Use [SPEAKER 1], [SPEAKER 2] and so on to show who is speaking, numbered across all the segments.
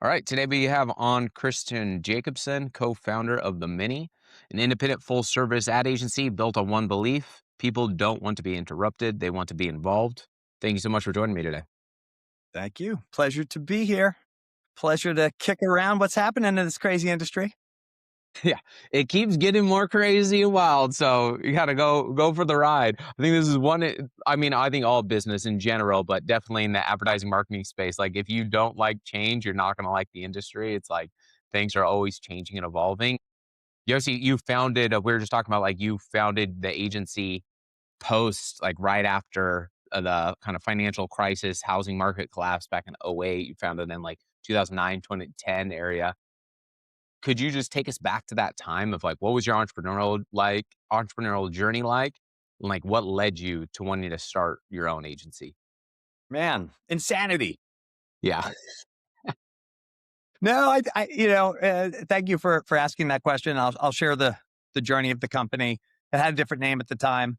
[SPEAKER 1] All right, today we have on Christian Jacobsen, co-founder of The Mini, an independent full-service ad agency built on one belief: people don't want to be interrupted, they want to be involved. Thank you so much for joining me today.
[SPEAKER 2] Thank you. Pleasure to be here. Pleasure to kick around what's happening in this crazy industry.
[SPEAKER 1] Yeah, it keeps getting more crazy and wild, so you got to go for the ride. I think this is one. I mean, I think all business in general, but definitely in the advertising marketing space. Like, if you don't like change, you're not going to like the industry. It's like things are always changing and evolving. Yossi, you founded, we were just talking about like you founded the agency post, like right after the kind of financial crisis, housing market collapse back in '08. You founded in like 2009, 2010 area. Could you just take us back to that time of like, what was your entrepreneurial journey like? And like, what led you to wanting to start your own agency?
[SPEAKER 2] Man, insanity.
[SPEAKER 1] Yeah.
[SPEAKER 2] No, thank you for asking that question. I'll share the journey of the company. It had a different name at the time.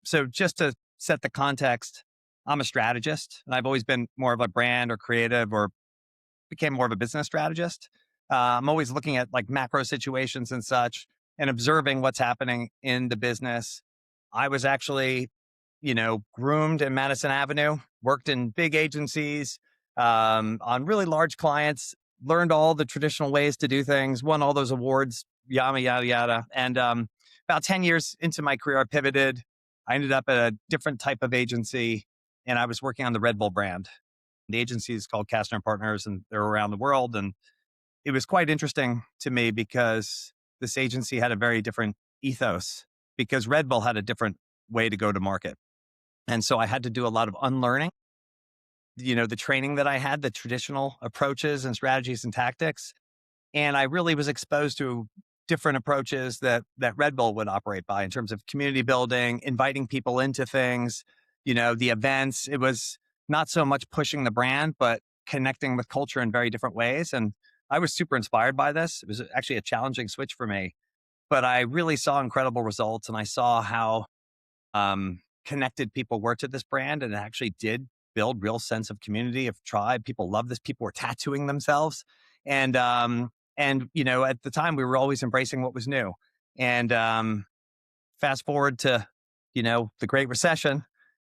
[SPEAKER 2] So just to set the context, I'm a strategist, and I've always been more of a brand or creative, or became more of a business strategist. I'm always looking at like macro situations and such, and observing what's happening in the business. I was actually, groomed in Madison Avenue, worked in big agencies, on really large clients, learned all the traditional ways to do things, won all those awards, yada, yada, yada. And about 10 years into my career, I pivoted. I ended up at a different type of agency, and I was working on the Red Bull brand. The agency is called Kastner Partners, and they're around the world. And it was quite interesting to me because this agency had a very different ethos, because Red Bull had a different way to go to market. And so I had to do a lot of unlearning, the training that I had, the traditional approaches and strategies and tactics. And I really was exposed to different approaches that Red Bull would operate by in terms of community building, inviting people into things, the events. It was not so much pushing the brand, but connecting with culture in very different ways. And I was super inspired by this. It was actually a challenging switch for me, but I really saw incredible results, and I saw how connected people were to this brand, and it actually did build real sense of community, of tribe. People love this. People were tattooing themselves, and at the time we were always embracing what was new. And fast forward to the Great Recession,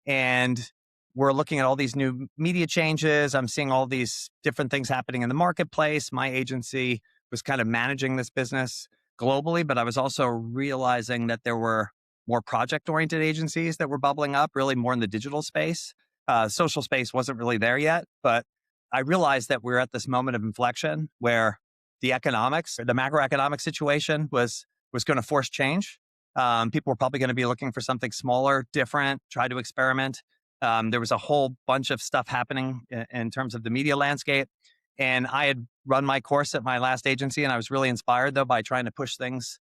[SPEAKER 2] and we're looking at all these new media changes. I'm seeing all these different things happening in the marketplace. My agency was kind of managing this business globally, but I was also realizing that there were more project-oriented agencies that were bubbling up, really more in the digital space. Social space wasn't really there yet, but I realized that we're at this moment of inflection where the macroeconomic situation was going to force change. People were probably going to be looking for something smaller, different, try to experiment. There was a whole bunch of stuff happening in terms of the media landscape. And I had run my course at my last agency, and I was really inspired, though, by trying to push things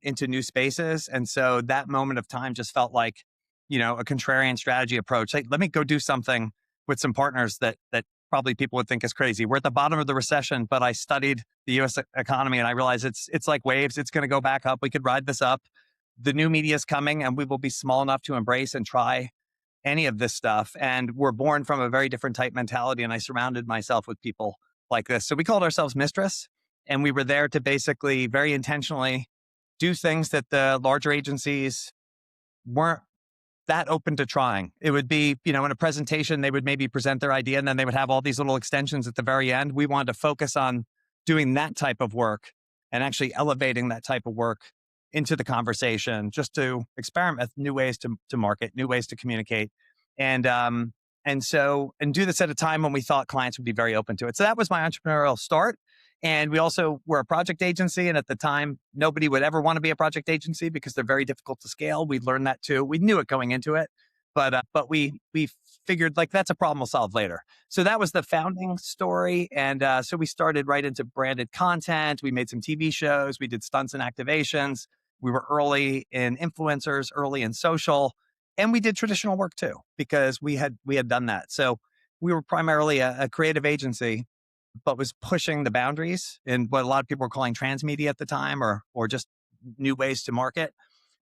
[SPEAKER 2] into new spaces. And so that moment of time just felt like, a contrarian strategy approach. Like, let me go do something with some partners that probably people would think is crazy. We're at the bottom of the recession, but I studied the US economy, and I realized it's like waves. It's going to go back up. We could ride this up. The new media is coming, and we will be small enough to embrace and try any of this stuff. And we're born from a very different type mentality. And I surrounded myself with people like this. So we called ourselves Mistress, and we were there to basically very intentionally do things that the larger agencies weren't that open to trying. It would be, in a presentation, they would maybe present their idea, and then they would have all these little extensions at the very end. We wanted to focus on doing that type of work and actually elevating that type of work into the conversation, just to experiment with new ways to market, new ways to communicate. And do this at a time when we thought clients would be very open to it. So that was my entrepreneurial start. And we also were a project agency. And at the time, nobody would ever want to be a project agency because they're very difficult to scale. We learned that too. We knew it going into it, but we figured like that's a problem we'll solve later. So that was the founding story. And so we started right into branded content. We made some TV shows. We did stunts and activations. We were early in influencers, early in social, and we did traditional work too, because we had done that. So we were primarily a creative agency, but was pushing the boundaries in what a lot of people were calling transmedia at the time, or just new ways to market.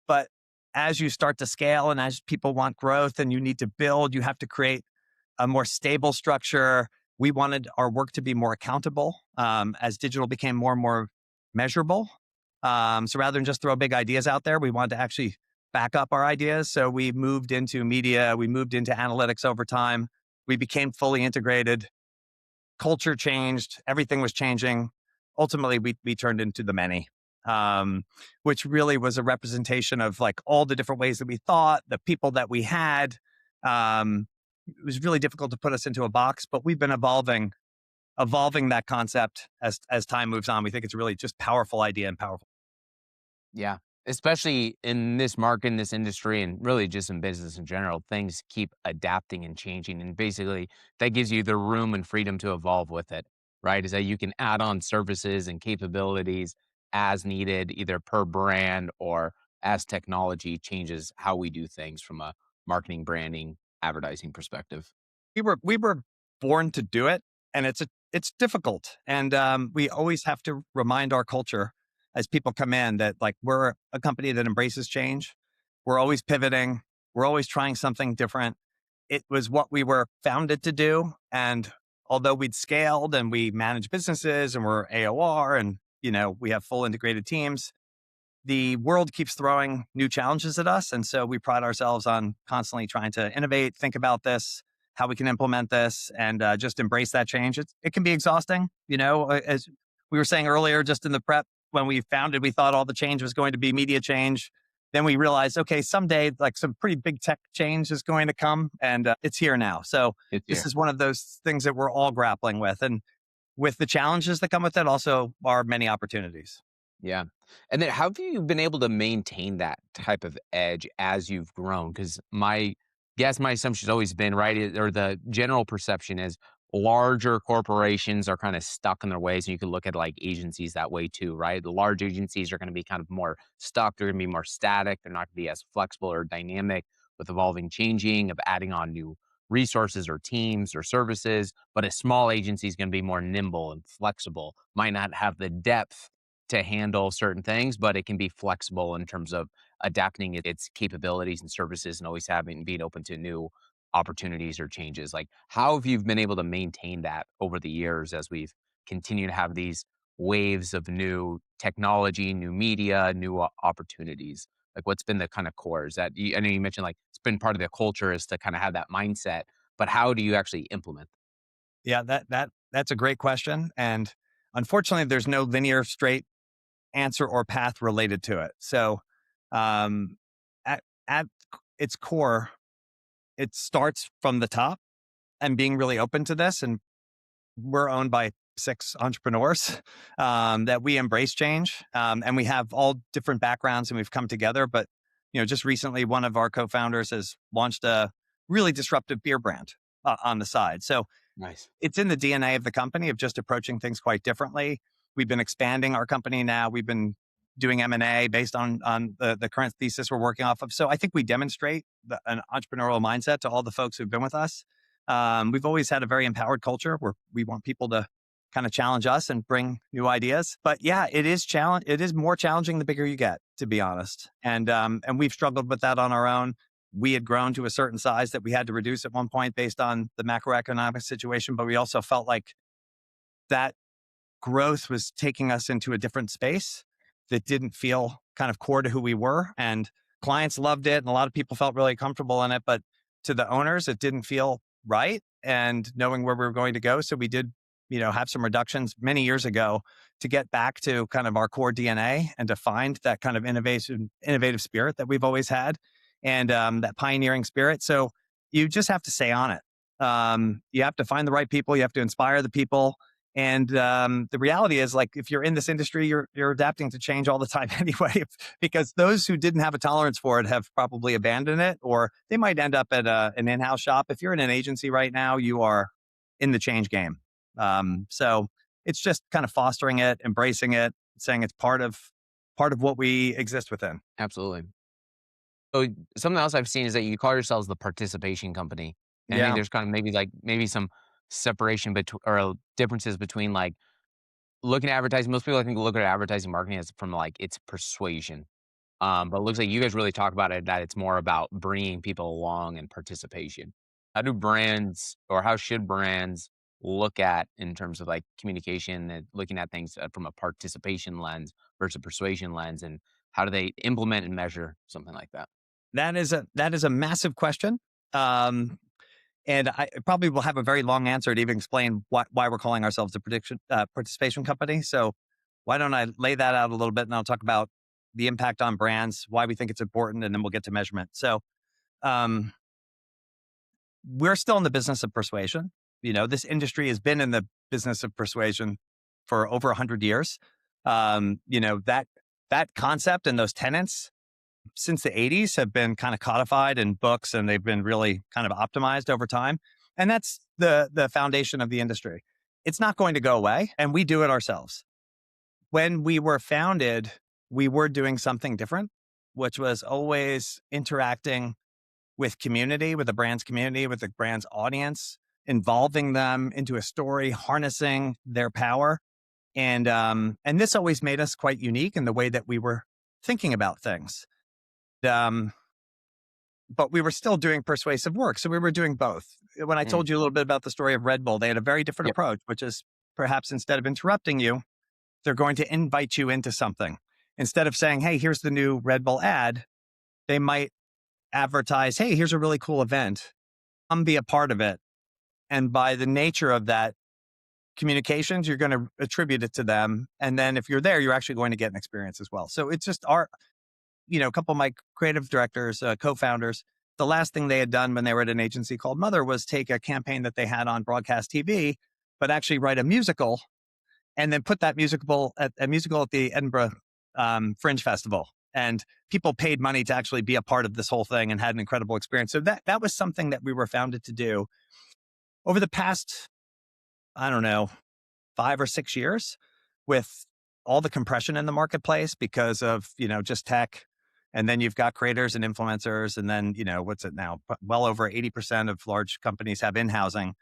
[SPEAKER 2] But as you start to scale, and as people want growth and you need to build, you have to create a more stable structure We wanted our work to be more accountable as digital became more and more measurable. So rather than just throw big ideas out there, we wanted to actually back up our ideas. So we moved into media, we moved into analytics over time. We became fully integrated. Culture changed, everything was changing. Ultimately, we turned into the many, um, which really was a representation of like all the different ways that we thought, the people that we had. It was really difficult to put us into a box, but we've been evolving that concept as time moves on. We think it's really just powerful idea and powerful.
[SPEAKER 1] Yeah. Especially in this market, in this industry, and really just in business in general, things keep adapting and changing. And basically, that gives you the room and freedom to evolve with it, right? Is that you can add on services and capabilities as needed, either per brand or as technology changes how we do things from a marketing, branding, advertising perspective.
[SPEAKER 2] We were born to do it, and it's difficult. And we always have to remind our culture as people come in that like we're a company that embraces change. We're always pivoting. We're always trying something different. It was what we were founded to do. And although we'd scaled and we manage businesses and we're AOR and we have full integrated teams, the world keeps throwing new challenges at us. And so we pride ourselves on constantly trying to innovate, think about this, how we can implement this, and just embrace that change. It can be exhausting. As we were saying earlier, just in the prep, when we founded, we thought all the change was going to be media change. Then we realized, okay, someday, like some pretty big tech change is going to come, and it's here now. So
[SPEAKER 1] It's
[SPEAKER 2] this
[SPEAKER 1] here.
[SPEAKER 2] is one of those things that we're all grappling with. And with the challenges that come with it, also are many opportunities.
[SPEAKER 1] Yeah. And then how have you been able to maintain that type of edge as you've grown? Because my assumption has always been, right, or the general perception is larger corporations are kind of stuck in their ways. And you can look at like agencies that way too, right? The large agencies are going to be kind of more stuck. They're going to be more static. They're not going to be as flexible or dynamic with evolving, changing, of adding on new resources or teams or services. But a small agency is going to be more nimble and flexible, might not have the depth to handle certain things, but it can be flexible in terms of adapting its capabilities and services and always having being open to new opportunities or changes. Like, how have you been able to maintain that over the years as we've continued to have these waves of new technology, new media, new opportunities? Like, what's been the kind of core? Is that I know you mentioned like it's been part of the culture is to kind of have that mindset, but how do you actually implement?
[SPEAKER 2] Yeah, that's a great question. And unfortunately, there's no linear straight answer or path related to it. So, um, at its core, it starts from the top and being really open to this. And we're owned by six entrepreneurs that we embrace change, and we have all different backgrounds, and we've come together. But just recently, one of our co-founders has launched a really disruptive beer brand on the side. So
[SPEAKER 1] Nice.
[SPEAKER 2] it's in the DNA of the company of just approaching things quite differently. We've been expanding our company now. We've been doing M&A based on the current thesis we're working off of. So I think we demonstrate an entrepreneurial mindset to all the folks who've been with us. We've always had a very empowered culture where we want people to kind of challenge us and bring new ideas. But yeah, it is challenge. It is more challenging the bigger you get, to be honest. And we've struggled with that on our own. We had grown to a certain size that we had to reduce at one point based on the macroeconomic situation, but we also felt like that growth was taking us into a different space that didn't feel kind of core to who we were. And clients loved it. And a lot of people felt really comfortable in it. But to the owners, it didn't feel right. And knowing where we were going to go. So we did, have some reductions many years ago to get back to kind of our core DNA and to find that kind of innovative spirit that we've always had and that pioneering spirit. So you just have to stay on it. You have to find the right people. You have to inspire the people and the reality is, like, if you're in this industry, you're adapting to change all the time anyway. Because those who didn't have a tolerance for it have probably abandoned it, or they might end up at an in-house shop. If you're in an agency right now, you are in the change game. So it's just kind of fostering it, embracing it, saying it's part of what we exist within.
[SPEAKER 1] Absolutely. So something else I've seen is that you call yourselves the participation company. And I think
[SPEAKER 2] Yeah.
[SPEAKER 1] there's kind of maybe some separation between or differences between like looking at advertising. Most people I think look at advertising marketing as from like its persuasion. But it looks like you guys really talk about it that it's more about bringing people along and participation. How do brands or how should brands look at in terms of like communication and looking at things from a participation lens versus a persuasion lens, and how do they implement and measure something like that?
[SPEAKER 2] That is a massive question. Um, and I probably will have a very long answer to even explain why we're calling ourselves a participation company. So why don't I lay that out a little bit, and I'll talk about the impact on brands, why we think it's important, and then we'll get to measurement. So um, we're still in the business of persuasion. This industry has been in the business of persuasion for over 100 years. That concept and those tenets since the 80s have been kind of codified in books, and they've been really kind of optimized over time. And that's the foundation of the industry. It's not going to go away, and we do it ourselves. When we were founded, we were doing something different, which was always interacting with community, with the brand's community, with the brand's audience, involving them into a story, harnessing their power. And this always made us quite unique in the way that we were thinking about things. Um, but we were still doing persuasive work. So we were doing both. When I
[SPEAKER 1] Mm,
[SPEAKER 2] told you a little bit about the story of Red Bull, they had a very different
[SPEAKER 1] yep.
[SPEAKER 2] approach, which is perhaps instead of interrupting you, they're going to invite you into something. Instead of saying, hey, here's the new Red Bull ad, they might advertise, hey, here's a really cool event. Come be a part of it. And by the nature of that communications, you're going to attribute it to them. And then if you're there, you're actually going to get an experience as well. So it's just a couple of my creative directors, co-founders, the last thing they had done when they were at an agency called Mother was take a campaign that they had on broadcast TV, but actually write a musical and then put that musical at the Edinburgh Fringe Festival. And people paid money to actually be a part of this whole thing and had an incredible experience. So that was something that we were founded to do over the past, I don't know, 5 or 6 years, with all the compression in the marketplace because of, just tech. And then you've got creators and influencers. And then, what's it now? Well over 80% of large companies have in-housing.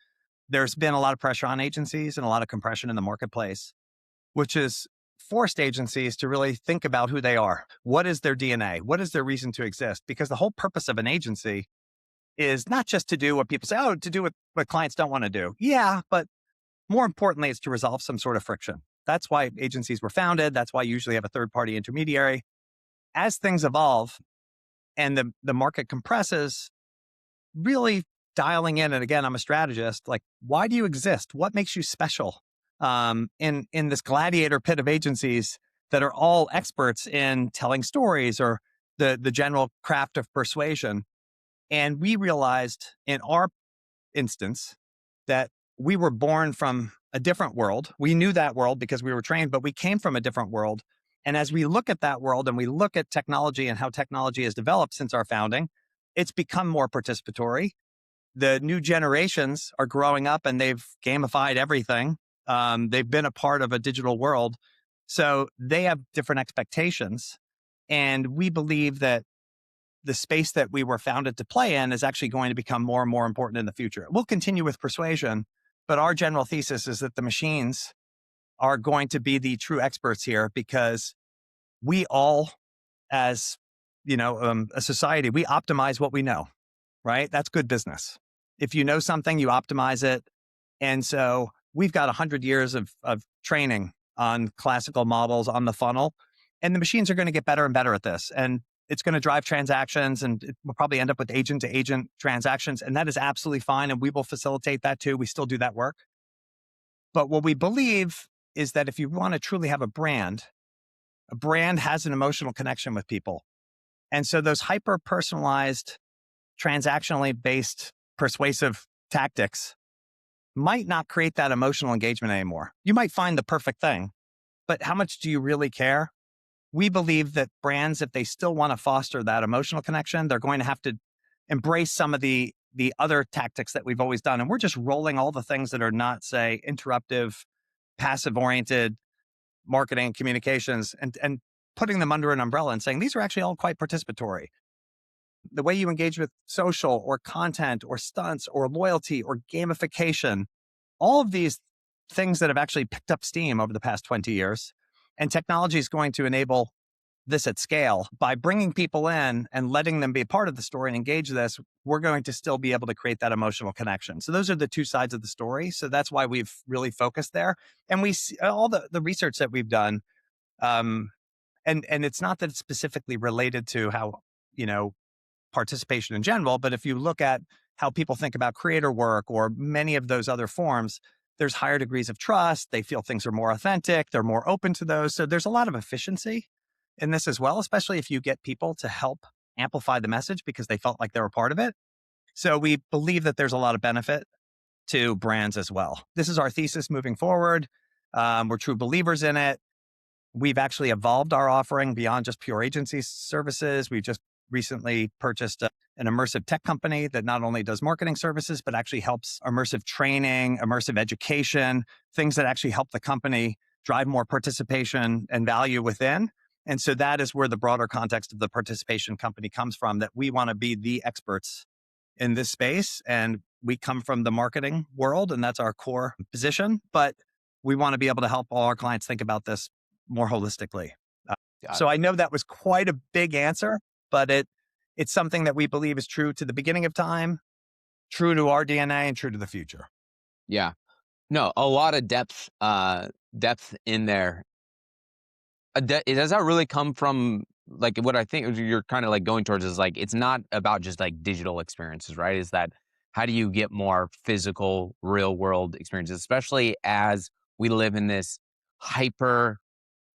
[SPEAKER 2] There's been a lot of pressure on agencies and a lot of compression in the marketplace, which has forced agencies to really think about who they are. What is their DNA? What is their reason to exist? Because the whole purpose of an agency is not just to do what people say, to do what clients don't want to do. Yeah, but more importantly, it's to resolve some sort of friction. That's why agencies were founded. That's why you usually have a third party intermediary. As things evolve and the market compresses, really dialing in. And again, I'm a strategist. Like, why do you exist? What makes you special? In this gladiator pit of agencies that are all experts in telling stories or the general craft of persuasion. And we realized in our instance that we were born from a different world. We knew that world because we were trained, but we came from a different world. And as we look at that world and we look at technology and how technology has developed since our founding, it's become more participatory. The new generations are growing up and they've gamified everything. They've been a part of a digital world. So they have different expectations. And we believe that the space that we were founded to play in is actually going to become more and more important in the future. We'll continue with persuasion, but our general thesis is that the machines are going to be the true experts here because we all, as a society, we optimize what we know, right? That's good business. If you know something, you optimize it. And so we've got 100 years of training on classical models on the funnel, and the machines are going to get better and better at this. And it's going to drive transactions, and it will probably end up with agent to agent transactions. And that is absolutely fine. And we will facilitate that too. We still do that work. But what we believe is that if you want to truly have a brand has an emotional connection with people. And so those hyper personalized, transactionally based persuasive tactics might not create that emotional engagement anymore. You might find the perfect thing, but how much do you really care? We believe that brands, if they still want to foster that emotional connection, they're going to have to embrace some of the other tactics that we've always done. And we're just rolling all the things that are not, say, interruptive, passive oriented marketing communications and putting them under an umbrella and saying these are actually all quite participatory. The way you engage with social or content or stunts or loyalty or gamification, all of these things that have actually picked up steam over the past 20 years. And technology is going to enable this at scale, by bringing people in and letting them be a part of the story and engage this, we're going to still be able to create that emotional connection. So those are the two sides of the story. So that's why we've really focused there. And we see all the research that we've done. Um, and it's not that it's specifically related to how, you know, participation in general, but if you look at how people think about creator work or many of those other forms, there's higher degrees of trust. They feel things are more authentic. They're more open to those. So there's a lot of efficiency in this as well, especially if you get people to help amplify the message because they felt like they were part of it. So we believe that there's a lot of benefit to brands as well. This is our thesis moving forward. We're true believers in it. We've actually evolved our offering beyond just pure agency services. We've just recently purchased an immersive tech company that not only does marketing services, but actually helps immersive training, immersive education, things that actually help the company drive more participation and value within. And so that is where the broader context of the participation company comes from, that we want to be the experts in this space. And we come from the marketing world, and that's our core position. But we want to be able to help all our clients think about this more holistically.
[SPEAKER 1] Got
[SPEAKER 2] So
[SPEAKER 1] it.
[SPEAKER 2] I know that was quite a big answer, but it's something that we believe is true to the beginning of time, true to our DNA, and true to the future.
[SPEAKER 1] Yeah. No, a lot of depth in there. Does that really come from like what I think you're kind of like going towards is like it's not about just like digital experiences, right? Is that how do you get more physical, real world experiences, especially as we live in this hyper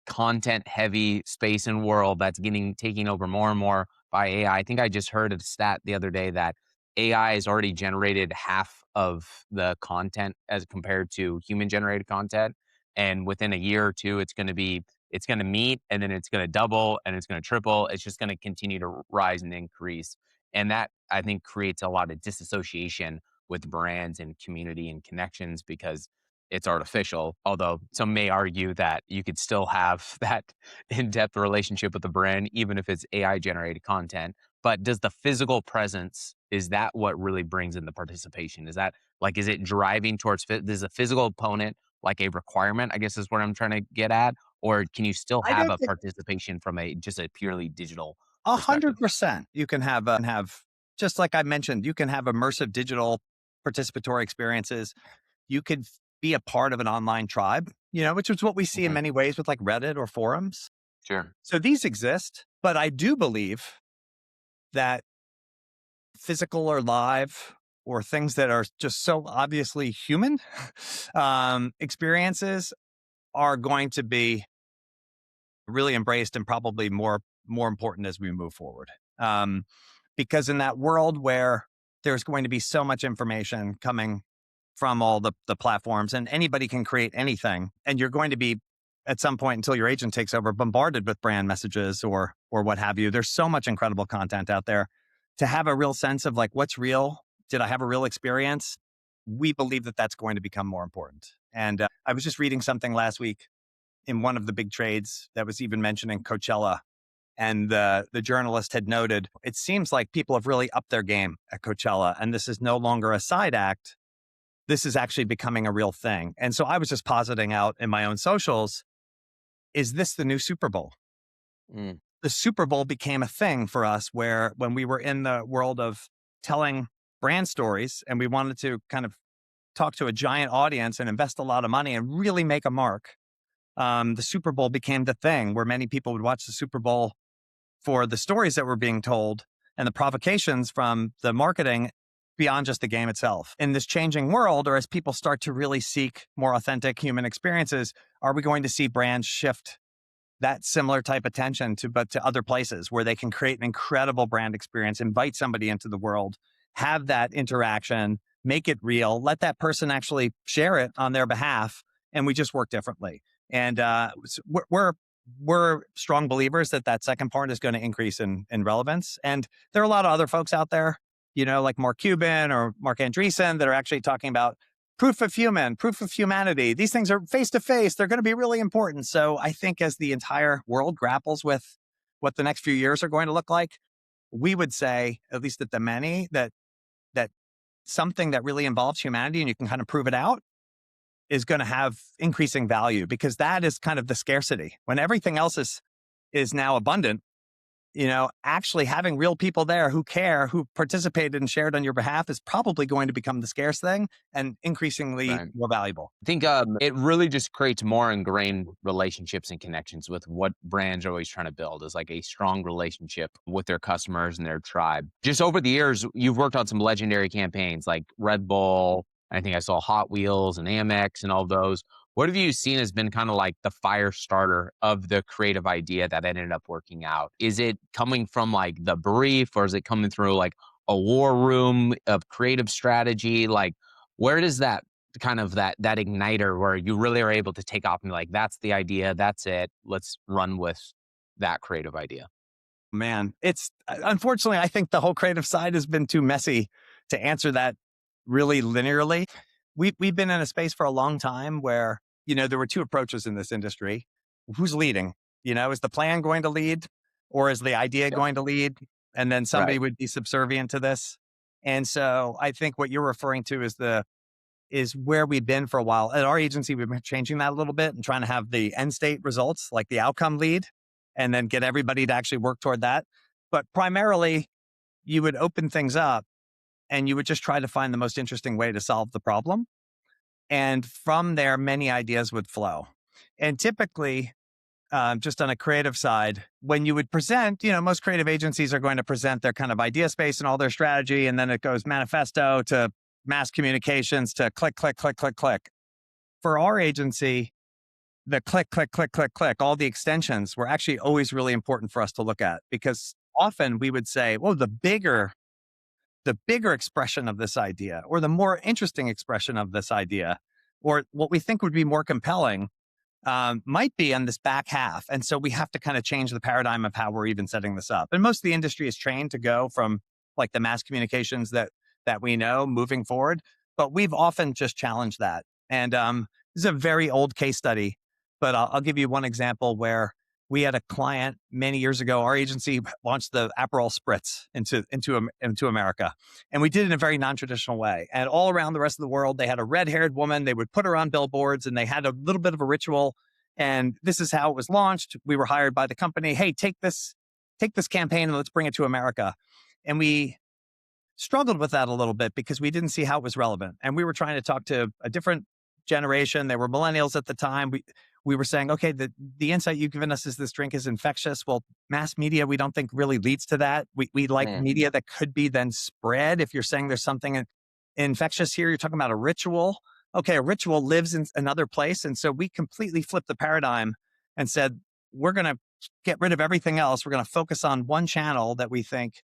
[SPEAKER 1] content heavy space and world that's getting taken over more and more by AI. I think I just heard a stat the other day that AI has already generated half of the content as compared to human generated content. And within a year or two, it's going to meet and then it's going to double and it's going to triple. It's just going to continue to rise and increase. And that I think creates a lot of disassociation with brands and community and connections because it's artificial. Although some may argue that you could still have that in-depth relationship with the brand, even if it's AI generated content. But does the physical presence, is that what really brings in the participation? Is that like, is it driving towards, is a physical opponent like a requirement, I guess is what I'm trying to get at? Or can you still
[SPEAKER 2] I
[SPEAKER 1] have
[SPEAKER 2] don't
[SPEAKER 1] a
[SPEAKER 2] think
[SPEAKER 1] participation from a just a purely digital perspective?
[SPEAKER 2] 100%. You can have, just like I mentioned, you can have immersive digital participatory experiences. You could be a part of an online tribe, which is what we see in
[SPEAKER 1] Mhm.
[SPEAKER 2] many ways with like Reddit or forums.
[SPEAKER 1] Sure.
[SPEAKER 2] So these exist, but I do believe that physical or live or things that are just so obviously human experiences are going to be really embraced and probably more important as we move forward. Um, because in that world where there's going to be so much information coming from all the platforms and anybody can create anything, and you're going to be at some point until your agent takes over bombarded with brand messages or what have you. There's so much incredible content out there. To have a real sense of like what's real, did I have a real experience? We believe that that's going to become more important. And I was just reading something last week in one of the big trades that was even mentioning Coachella. And the journalist had noted, it seems like people have really upped their game at Coachella. And this is no longer a side act. This is actually becoming a real thing. And so I was just positing out in my own socials, is this the new Super Bowl?
[SPEAKER 1] Mm.
[SPEAKER 2] The Super Bowl became a thing for us where when we were in the world of telling brand stories and we wanted to kind of talk to a giant audience and invest a lot of money and really make a mark, the Super Bowl became the thing where many people would watch the Super Bowl for the stories that were being told and the provocations from the marketing beyond just the game itself. In this changing world, or as people start to really seek more authentic human experiences, are we going to see brands shift that similar type attention but to other places where they can create an incredible brand experience, invite somebody into the world, have that interaction, make it real, let that person actually share it on their behalf, and we just work differently. And we're strong believers that that second part is going to increase in relevance. And there are a lot of other folks out there, like Mark Cuban or Mark Andreessen, that are actually talking about proof of humanity. These things are face to face. They're going to be really important. So I think as the entire world grapples with what the next few years are going to look like, we would say, at least at the many, that something that really involves humanity and you can kind of prove it out is going to have increasing value, because that is kind of the scarcity. When everything else is is now abundant, actually having real people there who care, who participated and shared on your behalf is probably going to become the scarce thing and increasingly
[SPEAKER 1] Right.
[SPEAKER 2] more valuable.
[SPEAKER 1] I think it really just creates more ingrained relationships and connections with what brands are always trying to build is like a strong relationship with their customers and their tribe. Just over the years, you've worked on some legendary campaigns like Red Bull. I think I saw Hot Wheels and Amex and all those. What have you seen has been kind of like the fire starter of the creative idea that ended up working out? Is it coming from like the brief or is it coming through like a war room of creative strategy? Like, where does that kind of that igniter where you really are able to take off and be like, that's the idea, that's it. Let's run with that creative idea.
[SPEAKER 2] Man, it's unfortunately, I think the whole creative side has been too messy to answer that really linearly. We've been in a space for a long time where, there were two approaches in this industry. Who's leading? Is the plan going to lead or is the idea
[SPEAKER 1] Yep.
[SPEAKER 2] going to lead? And then somebody
[SPEAKER 1] Right.
[SPEAKER 2] would be subservient to this. And so I think what you're referring to is where we've been for a while. At our agency, we've been changing that a little bit and trying to have the end state results, like the outcome lead, and then get everybody to actually work toward that. But primarily, you would open things up and you would just try to find the most interesting way to solve the problem. And from there, many ideas would flow. And typically, just on a creative side, when you would present, most creative agencies are going to present their kind of idea space and all their strategy. And then it goes manifesto to mass communications to click, click, click, click, click. For our agency, the click, click, click, click, click, all the extensions were actually always really important for us to look at because often we would say, well, the bigger expression of this idea or the more interesting expression of this idea or what we think would be more compelling might be on this back half. And so we have to kind of change the paradigm of how we're even setting this up. And most of the industry is trained to go from like the mass communications that we know moving forward, but we've often just challenged that. And this is a very old case study, but I'll give you one example where we had a client many years ago. Our agency launched the Aperol Spritz into America, and we did it in a very non-traditional way. And all around the rest of the world, they had a red-haired woman. They would put her on billboards, and they had a little bit of a ritual. And this is how it was launched. We were hired by the company. Hey, take this campaign and let's bring it to America. And we struggled with that a little bit because we didn't see how it was relevant. And we were trying to talk to a different generation. They were millennials at the time. We were saying, okay, the insight you've given us is this drink is infectious. Well, mass media, we don't think really leads to that. We like
[SPEAKER 1] Mm.
[SPEAKER 2] media that could be then spread. If you're saying there's something infectious here, you're talking about a ritual. Okay, a ritual lives in another place. And so we completely flipped the paradigm and said, we're going to get rid of everything else. We're going to focus on one channel that we think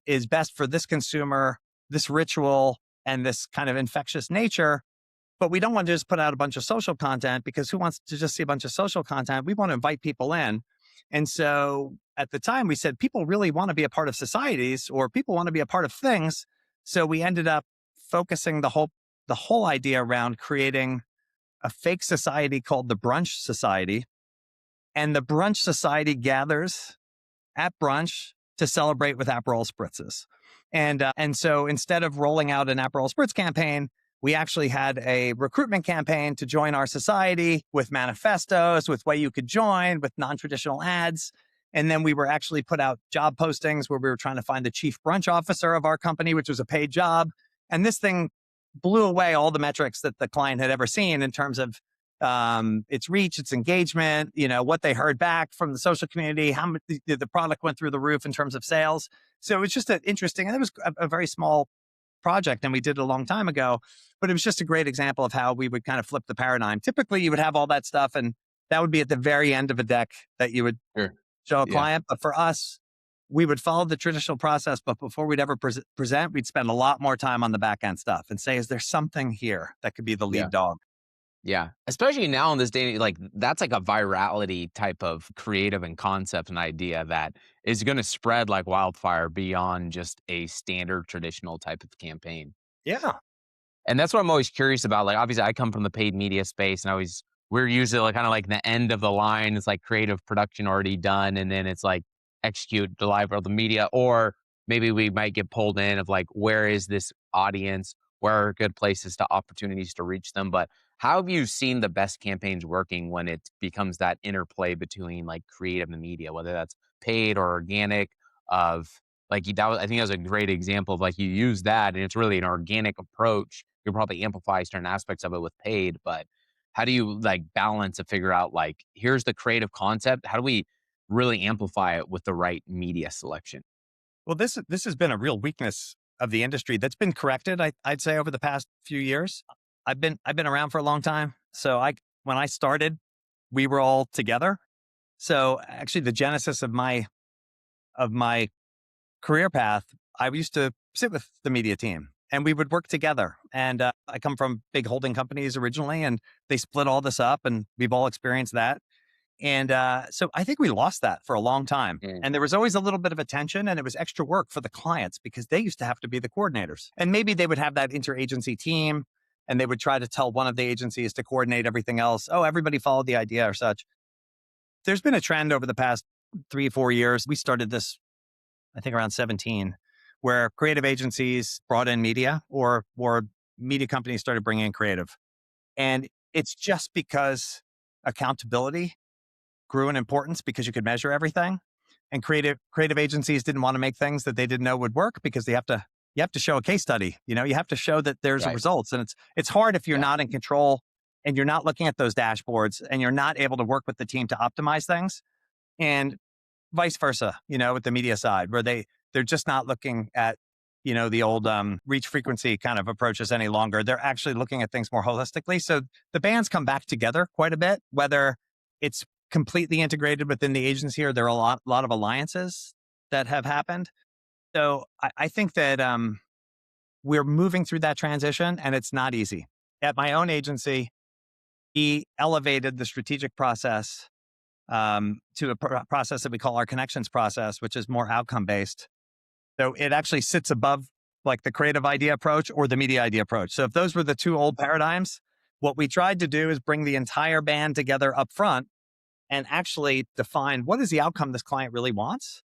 [SPEAKER 2] is best for this consumer, this ritual, and this kind of infectious nature. But we don't want to just put out a bunch of social content because who wants to just see a bunch of social content? We want to invite people in. And so at the time we said people really want to be a part of societies or people want to be a part of things. So we ended up focusing the whole idea around creating a fake society called the Brunch Society. And the Brunch Society gathers at brunch to celebrate with Aperol spritzes. And so instead of rolling out an Aperol spritz campaign, we actually had a recruitment campaign to join our society with manifestos, with way you could join, with non-traditional ads. And then we were actually put out job postings where we were trying to find the chief brunch officer of our company, which was a paid job. And this thing blew away all the metrics that the client had ever seen in terms of its reach, its engagement, what they heard back from the social community, how much the product went through the roof in terms of sales. So it was just interesting, and it was a very small project, and we did it a long time ago, but it was just a great example of how we would kind of flip the paradigm. Typically, you would have all that stuff, and that would be at the very end of a deck that you would
[SPEAKER 1] Sure.
[SPEAKER 2] show a
[SPEAKER 1] Yeah.
[SPEAKER 2] client. But for us, we would follow the traditional process, but before we'd ever present, we'd spend a lot more time on the back end stuff and say, is there something here that could be the
[SPEAKER 1] Yeah.
[SPEAKER 2] lead dog?
[SPEAKER 1] Yeah. Especially now in this day, like that's like a virality type of creative and concept and idea that is going to spread like wildfire beyond just a standard traditional type of campaign.
[SPEAKER 2] Yeah.
[SPEAKER 1] And that's what I'm always curious about. Like, obviously, I come from the paid media space, and we're usually like kind of like the end of the line. It's like creative production already done, and then it's like execute, deliver the media, or maybe we might get pulled in of like, where is this audience? Where are good places to opportunities to reach them? But How have you seen the best campaigns working when it becomes that interplay between like creative and media, whether that's paid or organic? Of like I think that was a great example of like you use that and it's really an organic approach. You'll probably amplify certain aspects of it with paid, but how do you like balance and figure out like here's the creative concept? How do we really amplify it with the right media selection?
[SPEAKER 2] Well, this has been a real weakness of the industry that's been corrected. I'd say over the past few years. I've been around for a long time. So I when I started, we were all together. So actually, the genesis of my career path, I used to sit with the media team and we would work together. And I come from big holding companies originally, and they split all this up, and we've all experienced that. And so I think we lost that for a long time.
[SPEAKER 1] Mm,
[SPEAKER 2] And there was always a little bit of a tension, and it was extra work for the clients because they used to have to be the coordinators. And maybe they would have that interagency team and they would try to tell one of the agencies to coordinate everything else. Oh, everybody followed the idea or such. There's been a trend over the past 3 or 4 years. We started this, I think, around 17, where creative agencies brought in media, or media companies started bringing in creative. And it's just because accountability grew in importance because you could measure everything. And creative agencies didn't want to make things that they didn't know would work because you have to show a case study. You have to show that there's
[SPEAKER 1] right.
[SPEAKER 2] results. And it's hard if you're
[SPEAKER 1] Yeah.
[SPEAKER 2] not in control and you're not looking at those dashboards and you're not able to work with the team to optimize things. And vice versa, with the media side, where they're just not looking at, the old reach frequency kind of approaches any longer. They're actually looking at things more holistically. So the bands come back together quite a bit, whether it's completely integrated within the agency or there are a lot of alliances that have happened. So I think that we're moving through that transition, and it's not easy. At my own agency, we elevated the strategic process to a process that we call our connections process, which is more outcome based. So it actually sits above like the creative idea approach or the media idea approach. So if those were the two old paradigms, what we tried to do is bring the entire band together up front and actually define what is the outcome this client really wants,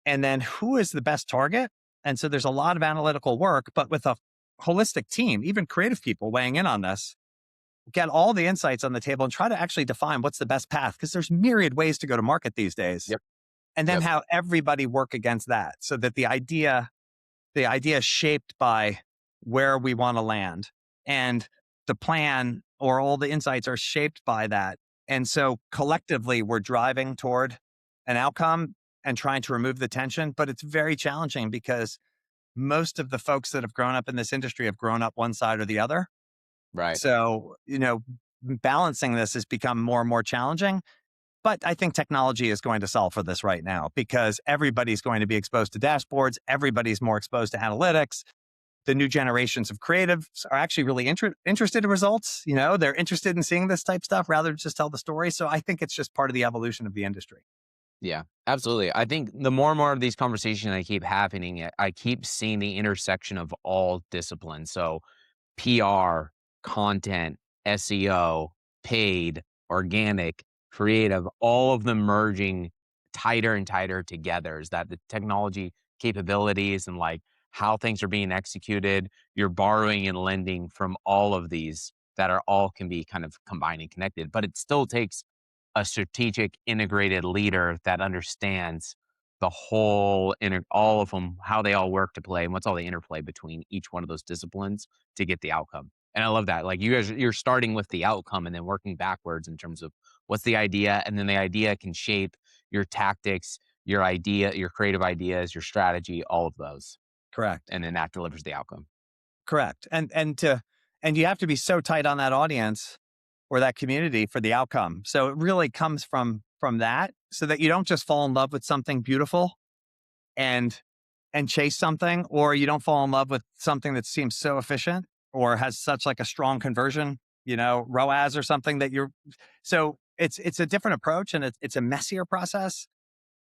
[SPEAKER 2] and then who is the best target. And so there's a lot of analytical work, but with a holistic team, even creative people weighing in on this, get all the insights on the table and try to actually define what's the best path, because there's myriad ways to go to market these days.
[SPEAKER 1] Yep.
[SPEAKER 2] And then
[SPEAKER 1] Yep.
[SPEAKER 2] have everybody work against that so that the idea is shaped by where we want to land, and the plan or all the insights are shaped by that. And so collectively we're driving toward an outcome and trying to remove the tension, but it's very challenging because most of the folks that have grown up in this industry have grown up one side or the other.
[SPEAKER 1] Right.
[SPEAKER 2] So, balancing this has become more and more challenging. But I think technology is going to solve for this right now because everybody's going to be exposed to dashboards. Everybody's more exposed to analytics. The new generations of creatives are actually really interested in results. They're interested in seeing this type stuff rather than just tell the story. So I think it's just part of the evolution of the industry.
[SPEAKER 1] Yeah, absolutely. I think the more and more of these conversations I keep happening, I keep seeing the intersection of all disciplines. So PR, content, SEO, paid, organic, creative, all of them merging tighter and tighter together. Is that the technology capabilities and like how things are being executed, you're borrowing and lending from all of these that are all can be kind of combined and connected. But it still takes a strategic integrated leader that understands the whole all of them, how they all work to play and what's all the interplay between each one of those disciplines to get the outcome. And I love that. Like you guys, you're starting with the outcome and then working backwards in terms of what's the idea. And then the idea can shape your tactics, your idea, your creative ideas, your strategy, all of those.
[SPEAKER 2] Correct.
[SPEAKER 1] And then that delivers the outcome.
[SPEAKER 2] Correct. And you have to be so tight on that audience or that community for the outcome. So it really comes from that, so that you don't just fall in love with something beautiful and chase something, or you don't fall in love with something that seems so efficient or has such like a strong conversion, ROAS or something that you're. So it's a different approach, and it's a messier process.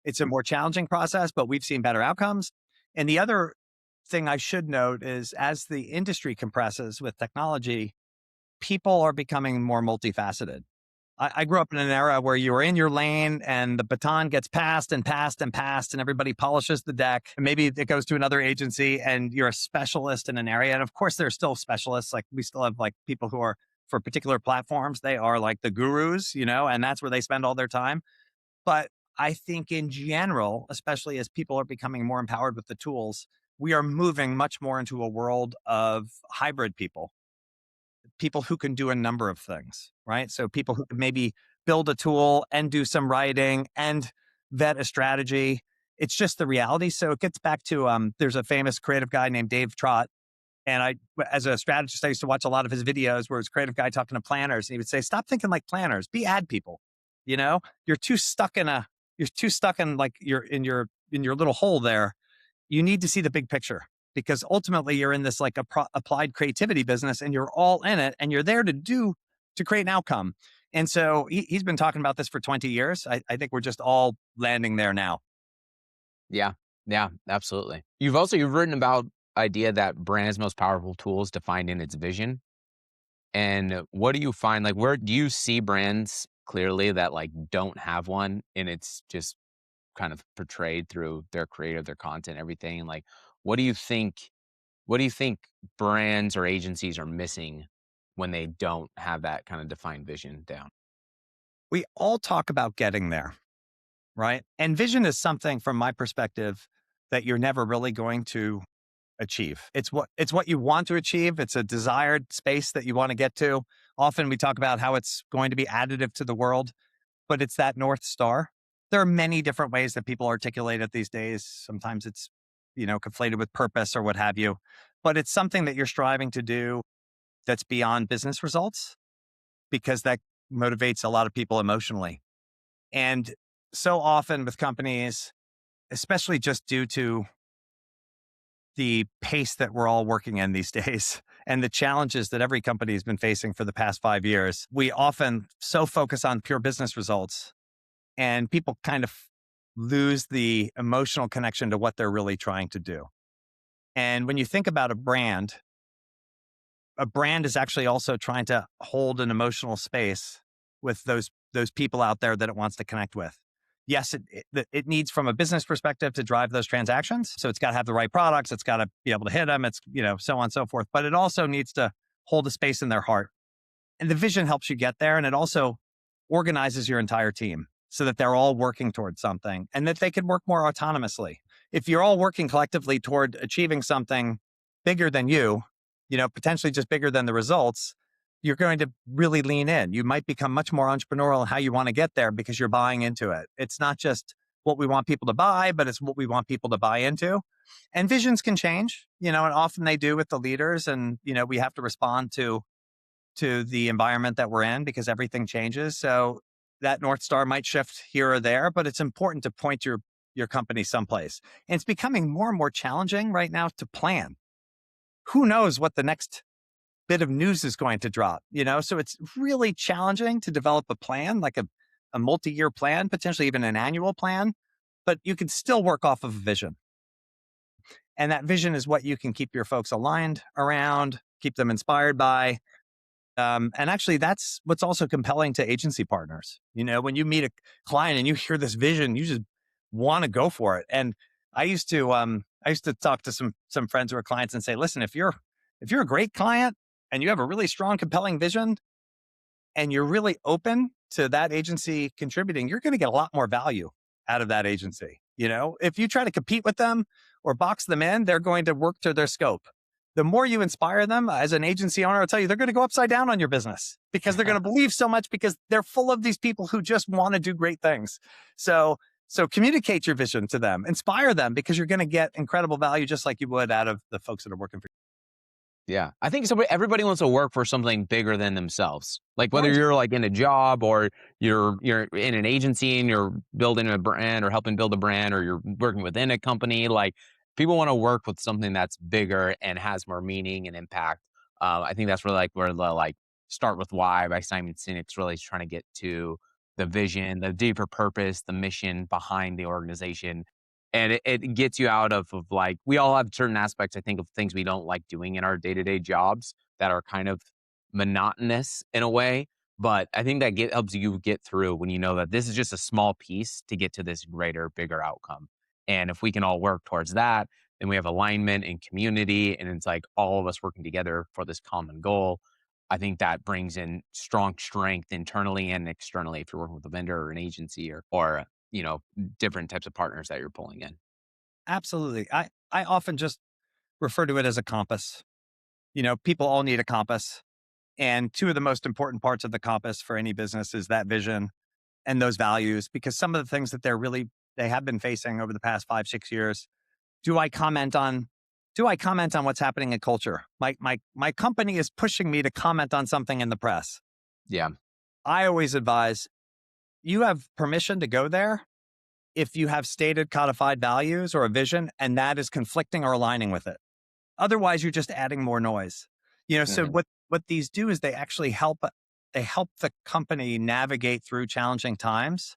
[SPEAKER 2] It's a more challenging process, but we've seen better outcomes. And the other thing I should note is as the industry compresses with technology, people are becoming more multifaceted. I grew up in an era where you were in your lane and the baton gets passed and passed and passed, and everybody polishes the deck. And maybe it goes to another agency and you're a specialist in an area. And of course, there are still specialists. Like we still have like people who are for particular platforms, they are like the gurus, and that's where they spend all their time. But I think in general, especially as people are becoming more empowered with the tools, we are moving much more into a world of hybrid people who can do a number of things, right? So people who can maybe build a tool and do some writing and vet a strategy. It's just the reality. So it gets back to there's a famous creative guy named Dave Trott. And as a strategist, I used to watch a lot of his videos where it's creative guy talking to planners. And he would say, stop thinking like planners, be ad people. You know, you're too stuck in like in your little hole there. You need to see the big picture because ultimately you're in this like applied creativity business and you're all in it and you're there to create an outcome. And so he's been talking about this for 20 years. I think we're just all landing there now.
[SPEAKER 1] Yeah. Yeah, absolutely. You've written about idea that brand's most powerful tool is defined in its vision. And what do you find, like, where do you see brands clearly that like don't have one and it's just kind of portrayed through their creative, their content, everything? And like, what do you think, what do you think brands or agencies are missing when they don't have that kind of defined vision down?
[SPEAKER 2] We all talk about getting there, right? And vision is something from my perspective that you're never really going to achieve. It's what you want to achieve. It's a desired space that you want to get to. Often we talk about how it's going to be additive to the world, but it's that North Star. There are many different ways that people articulate it these days. Sometimes it's, conflated with purpose or what have you, but it's something that you're striving to do that's beyond business results because that motivates a lot of people emotionally. And so often with companies, especially just due to the pace that we're all working in these days and the challenges that every company has been facing for the past 5 years, we often so focus on pure business results and people kind of lose the emotional connection to what they're really trying to do. And when you think about a brand is actually also trying to hold an emotional space with those people out there that it wants to connect with. Yes, it needs from a business perspective to drive those transactions. So it's got to have the right products. It's got to be able to hit them. It's, so on and so forth. But it also needs to hold a space in their heart. And the vision helps you get there. And it also organizes your entire team so that they're all working towards something and that they can work more autonomously. If you're all working collectively toward achieving something bigger than you, potentially just bigger than the results, you're going to really lean in. You might become much more entrepreneurial in how you want to get there because you're buying into it. It's not just what we want people to buy, but it's what we want people to buy into. And visions can change, and often they do with the leaders. And, we have to respond to the environment that we're in because everything changes. So that North Star might shift here or there, but it's important to point your company someplace. And it's becoming more and more challenging right now to plan. Who knows what the next bit of news is going to drop, So it's really challenging to develop a plan, like a multi-year plan, potentially even an annual plan, but you can still work off of a vision. And that vision is what you can keep your folks aligned around, keep them inspired by. And actually, that's what's also compelling to agency partners. When you meet a client and you hear this vision, you just want to go for it. And I used to talk to some friends who are clients and say, listen, if you're a great client and you have a really strong, compelling vision, and you're really open to that agency contributing, you're going to get a lot more value out of that agency. If you try to compete with them or box them in, they're going to work to their scope. The more you inspire them as an agency owner, I'll tell you, they're going to go upside down on your business because they're going to believe so much because they're full of these people who just want to do great things. So communicate your vision to them, inspire them because you're going to get incredible value just like you would out of the folks that are working for you.
[SPEAKER 1] Yeah. I think everybody wants to work for something bigger than themselves. Like whether
[SPEAKER 2] Right.
[SPEAKER 1] you're like in a job or you're in an agency and you're building a brand or helping build a brand or you're working within a company, like people want to work with something that's bigger and has more meaning and impact. I think that's really like where the like Start With Why by Simon Sinek's really trying to get to the vision, the deeper purpose, the mission behind the organization. And it gets you out of like, we all have certain aspects, I think, of things we don't like doing in our day-to-day jobs that are kind of monotonous in a way. But I think that helps you get through when you know that this is just a small piece to get to this greater, bigger outcome. And if we can all work towards that, then we have alignment and community, and it's like all of us working together for this common goal. I think that brings in strong strength internally and externally if you're working with a vendor or an agency or different types of partners that you're pulling in.
[SPEAKER 2] Absolutely. I often just refer to it as a compass. People all need a compass. And two of the most important parts of the compass for any business is that vision and those values, because some of the things that they have been facing over the past 5, 6 years. Do I comment on what's happening in culture? My company is pushing me to comment on something in the press.
[SPEAKER 1] Yeah.
[SPEAKER 2] I always advise you have permission to go there if you have stated codified values or a vision and that is conflicting or aligning with it. Otherwise, you're just adding more noise. So
[SPEAKER 1] Mhm.
[SPEAKER 2] what these do is they actually help the company navigate through challenging times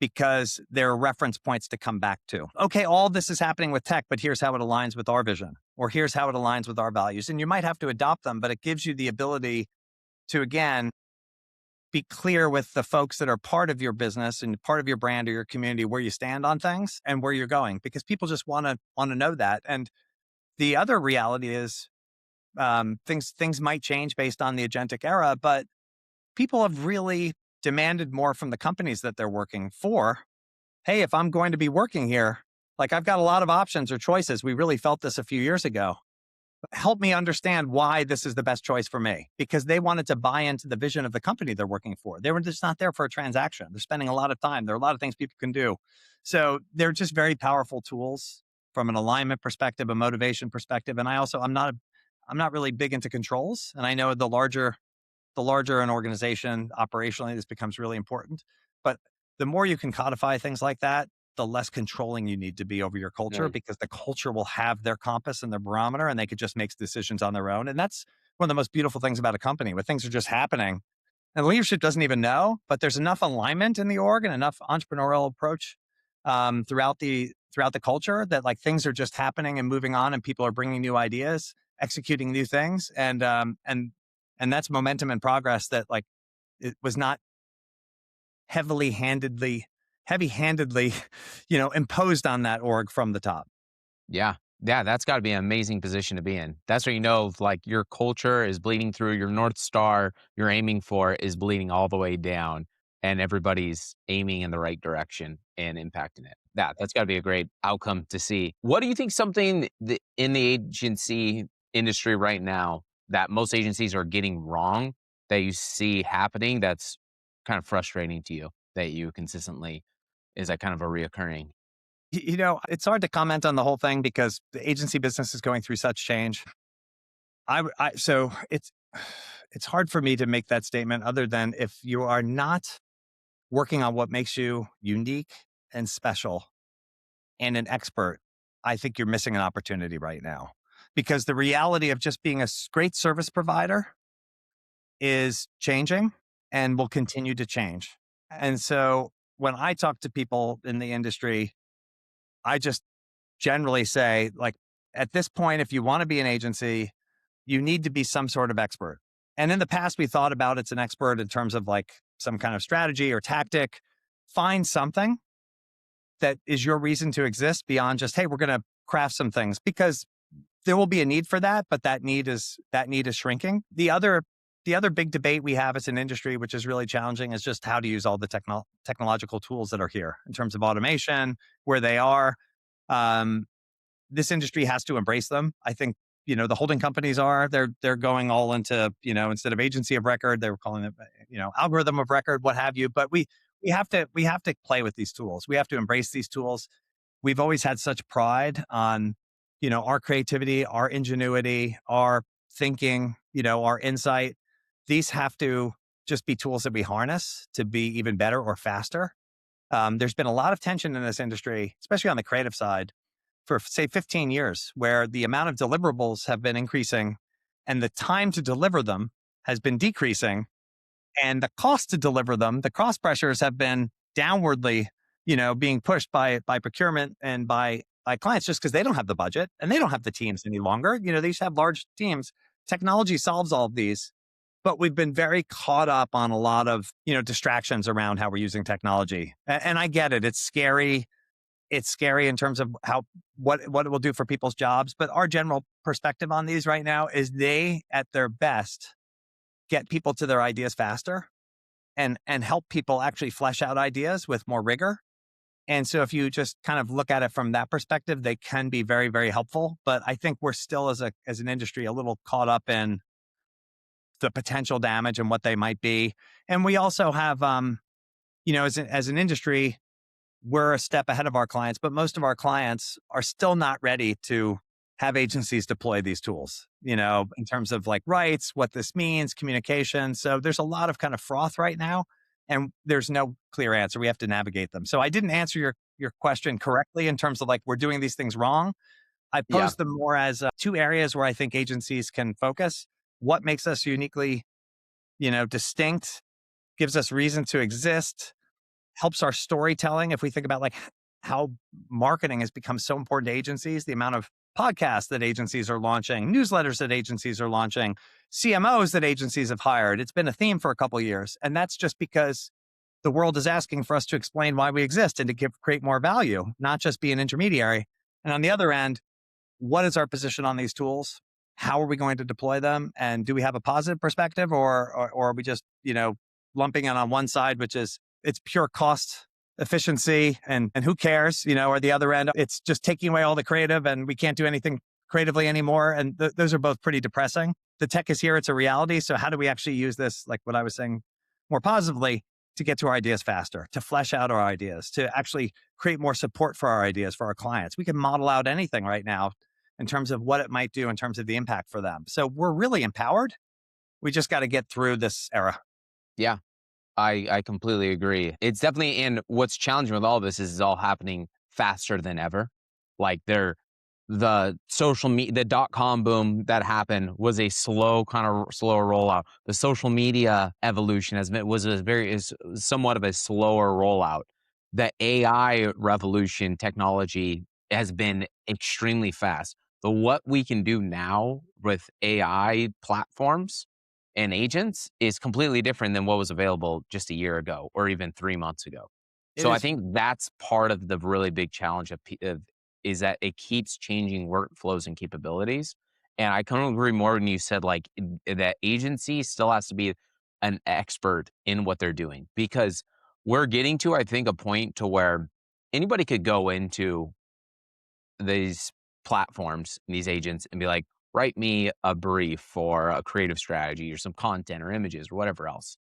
[SPEAKER 2] because there are reference points to come back to. Okay, all this is happening with tech, but here's how it aligns with our vision, or here's how it aligns with our values. And you might have to adopt them, but it gives you the ability to, again, be clear with the folks that are part of your business and part of your brand or your community where you stand on things and where you're going, because people just want to know that. And the other reality is things might change based on the agentic era, but people have really demanded more from the companies that they're working for. Hey, if I'm going to be working here, like I've got a lot of options or choices. We really felt this a few years ago. Help me understand why this is the best choice for me, because they wanted to buy into the vision of the company they're working for. They were just not there for a transaction. They're spending a lot of time. There are a lot of things people can do. So they're just very powerful tools from an alignment perspective, a motivation perspective. And I'm not really big into controls. And I know the larger an organization operationally, this becomes really important. But the more you can codify things like that, the less controlling you need to be over your culture,
[SPEAKER 1] Mm.
[SPEAKER 2] because the culture will have their compass and their barometer and they could just make decisions on their own. And that's one of the most beautiful things about a company, where things are just happening and leadership doesn't even know, but there's enough alignment in the org and enough entrepreneurial approach throughout the culture that like things are just happening and moving on, and people are bringing new ideas, executing new things, and that's momentum and progress that like it was not heavy handedly, imposed on that org from the top.
[SPEAKER 1] Yeah. Yeah, that's gotta be an amazing position to be in. That's where you know, like, your culture is bleeding through, your North Star you're aiming for is bleeding all the way down, and everybody's aiming in the right direction and impacting it. That's gotta be a great outcome to see. What do you think something in the agency industry right now that most agencies are getting wrong that you see happening that's kind of frustrating to you, that you consistently is that kind of a reoccurring?
[SPEAKER 2] It's hard to comment on the whole thing because the agency business is going through such change. So it's hard for me to make that statement other than if you are not working on what makes you unique and special and an expert, I think you're missing an opportunity right now, because the reality of just being a great service provider is changing and will continue to change. And so when I talk to people in the industry, I just generally say, like, at this point, if you want to be an agency, you need to be some sort of expert. And in the past, we thought about it's an expert in terms of like some kind of strategy or tactic. Find something that is your reason to exist beyond just, hey, we're going to craft some things, because there will be a need for that, but that need is shrinking. The other big debate we have as an industry, which is really challenging, is just how to use all the technological tools that are here in terms of automation, where they are. Um, this industry has to embrace them. I think, the holding companies they're going all into, instead of agency of record, they were calling it, algorithm of record, what have you. But we have to play with these tools. We have to embrace these tools. We've always had such pride on, our creativity, our ingenuity, our thinking, our insight. These have to just be tools that we harness to be even better or faster. There's been a lot of tension in this industry, especially on the creative side, for say 15 years, where the amount of deliverables have been increasing and the time to deliver them has been decreasing, and the cost to deliver them, the cost pressures have been downwardly, being pushed by procurement and by clients, just because they don't have the budget and they don't have the teams any longer. They used to have large teams. Technology solves all of these, but we've been very caught up on a lot of, distractions around how we're using technology. And I get it. It's scary. It's scary in terms of what it will do for people's jobs. But our general perspective on these right now is they, at their best, get people to their ideas faster and help people actually flesh out ideas with more rigor. And so if you just kind of look at it from that perspective, they can be very, very helpful. But I think we're still as an industry a little caught up in the potential damage and what they might be. And we also have as an industry, we're a step ahead of our clients, but most of our clients are still not ready to have agencies deploy these tools, in terms of like rights, what this means, communication. So there's a lot of kind of froth right now, and there's no clear answer. We have to navigate them. So I didn't answer your question correctly in terms of like we're doing these things wrong. I
[SPEAKER 1] Yeah.
[SPEAKER 2] posed them more as two areas where I think agencies can focus. What makes us uniquely, distinct, gives us reason to exist, helps our storytelling. If we think about like how marketing has become so important to agencies, the amount of podcasts that agencies are launching, newsletters that agencies are launching, CMOs that agencies have hired. It's been a theme for a couple of years. And that's just because the world is asking for us to explain why we exist and to create more value, not just be an intermediary. And on the other end, what is our position on these tools? How are we going to deploy them? And do we have a positive perspective, or are we just, lumping it on one side, which is it's pure cost efficiency and who cares, or the other end, it's just taking away all the creative and we can't do anything creatively anymore. And those are both pretty depressing. The tech is here. It's a reality. So how do we actually use this, like what I was saying more positively, to get to our ideas faster, to flesh out our ideas, to actually create more support for our ideas for our clients? We can model out anything right now in terms of what it might do in terms of the impact for them. So we're really empowered. We just got to get through this era.
[SPEAKER 1] Yeah. I completely agree. It's definitely, and what's challenging with all this is it's all happening faster than ever. Like the social media, the .com boom that happened was a slower rollout. The social media evolution is somewhat of a slower rollout. The AI revolution technology has been extremely fast. The what we can do now with AI platforms and agents is completely different than what was available just a year ago or even 3 months ago.
[SPEAKER 2] It
[SPEAKER 1] So I
[SPEAKER 2] is.
[SPEAKER 1] think that's part of the really big challenge is that it keeps changing workflows and capabilities. And I couldn't agree more when you said like that agency still has to be an expert in what they're doing, because we're getting to, I think, a point to where anybody could go into these platforms, these agents, and be like, write me a brief for a creative strategy or some content or images or whatever else.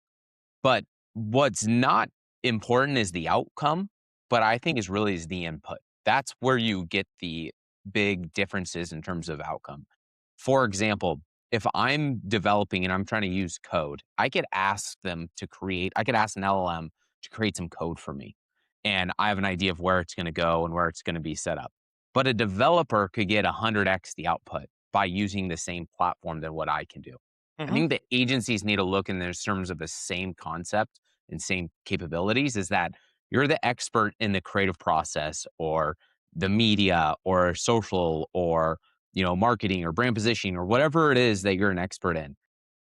[SPEAKER 1] But what's not important is the outcome, but I think is the input. That's where you get the big differences in terms of outcome. For example, if I'm developing and I'm trying to use code, I could ask an LLM to create some code for me. And I have an idea of where it's going to go and where it's going to be set up. But a developer could get 100x the output by using the same platform than what I can do. I
[SPEAKER 2] Mhm.
[SPEAKER 1] think the agencies need to look in their terms of the same concept and same capabilities, is that you're the expert in the creative process or the media or social or marketing or brand positioning or whatever it is that you're an expert in.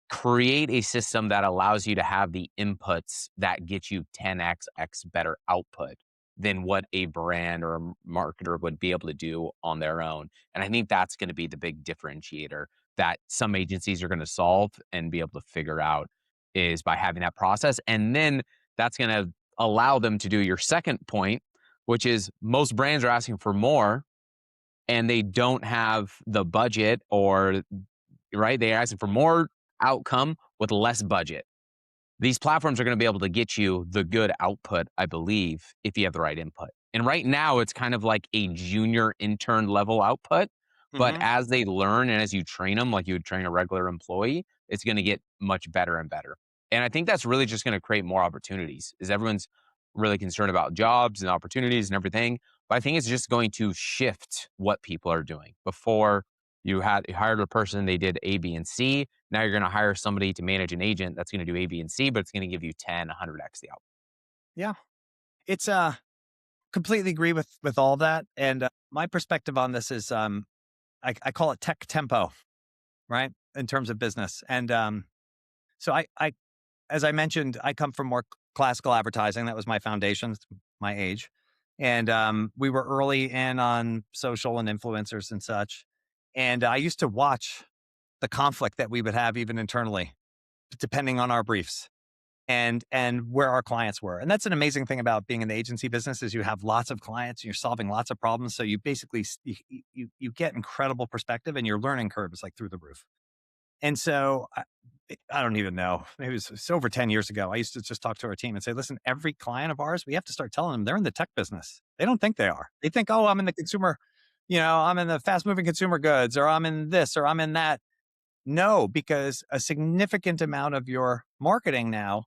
[SPEAKER 1] Create a system that allows you to have the inputs that get you 10x better output than what a brand or a marketer would be able to do on their own. And I think that's going to be the big differentiator that some agencies are going to solve and be able to figure out, is by having that process. And then that's going to allow them to do your second point, which is most brands are asking for more and they don't have the budget, or right, they're asking for more outcome with less budget. These platforms are going to be able to get you the good output, I believe, if you have the right input. And right now, it's kind of like a junior intern level output. But
[SPEAKER 2] Mhm.
[SPEAKER 1] as they learn and as you train them, like you would train a regular employee, it's going to get much better and better. And I think that's really just going to create more opportunities, is everyone's really concerned about jobs and opportunities and everything. But I think it's just going to shift what people are doing. Before you hired a person, they did A, B, and C. Now you're going to hire somebody to manage an agent that's going to do A, B, and C, but it's going to give you 10, 100x the output.
[SPEAKER 2] Yeah. It's completely agree with all that. And my perspective on this is I call it tech tempo, right? In terms of business. And so I as I mentioned, I come from more classical advertising. That was my foundation, it's my age. And we were early in on social and influencers and such. And I used to watch the conflict that we would have even internally depending on our briefs and where our clients were. And that's an amazing thing about being in the agency business is you have lots of clients and you're solving lots of problems. So you basically you get incredible perspective and your learning curve is like through the roof. And so I don't even know. Maybe it's over 10 years ago. I used to just talk to our team and say, listen, every client of ours, we have to start telling them they're in the tech business. They don't think they are. They think, oh, I'm in the consumer, I'm in the fast moving consumer goods, or I'm in this, or I'm in that. No, because a significant amount of your marketing now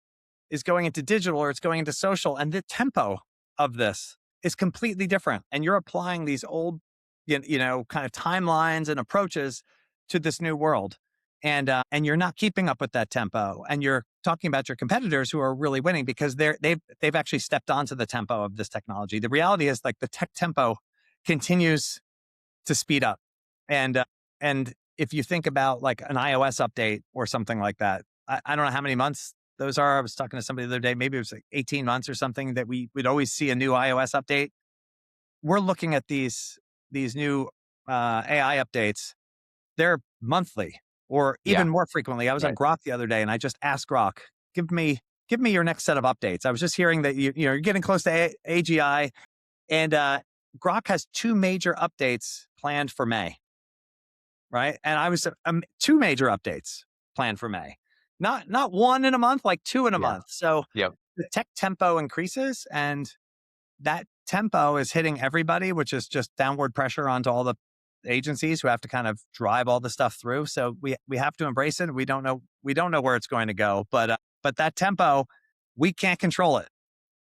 [SPEAKER 2] is going into digital or it's going into social, and the tempo of this is completely different. And you're applying these old, kind of timelines and approaches to this new world, and you're not keeping up with that tempo. And you're talking about your competitors who are really winning because they've actually stepped onto the tempo of this technology. The reality is like the tech tempo continues to speed up, and if you think about like an iOS update or something like that, I don't know how many months those are. I was talking to somebody the other day, maybe it was like 18 months or something that we'd always see a new iOS update. We're looking at these new AI updates. They're monthly or
[SPEAKER 1] Yeah.
[SPEAKER 2] even more frequently. I was on
[SPEAKER 1] Right.
[SPEAKER 2] Grok the other day and I just asked Grok, give me your next set of updates. I was just hearing that you're getting close to AGI, and Grok has two major updates planned for May, right? And I was two major updates planned for May, not one in a month, like two in a
[SPEAKER 1] Yeah.
[SPEAKER 2] month. So
[SPEAKER 1] Yep.
[SPEAKER 2] the tech tempo increases, and that tempo is hitting everybody, which is just downward pressure onto all the agencies who have to kind of drive all the stuff through. So we have to embrace it. We don't know where it's going to go, but that tempo, we can't control it.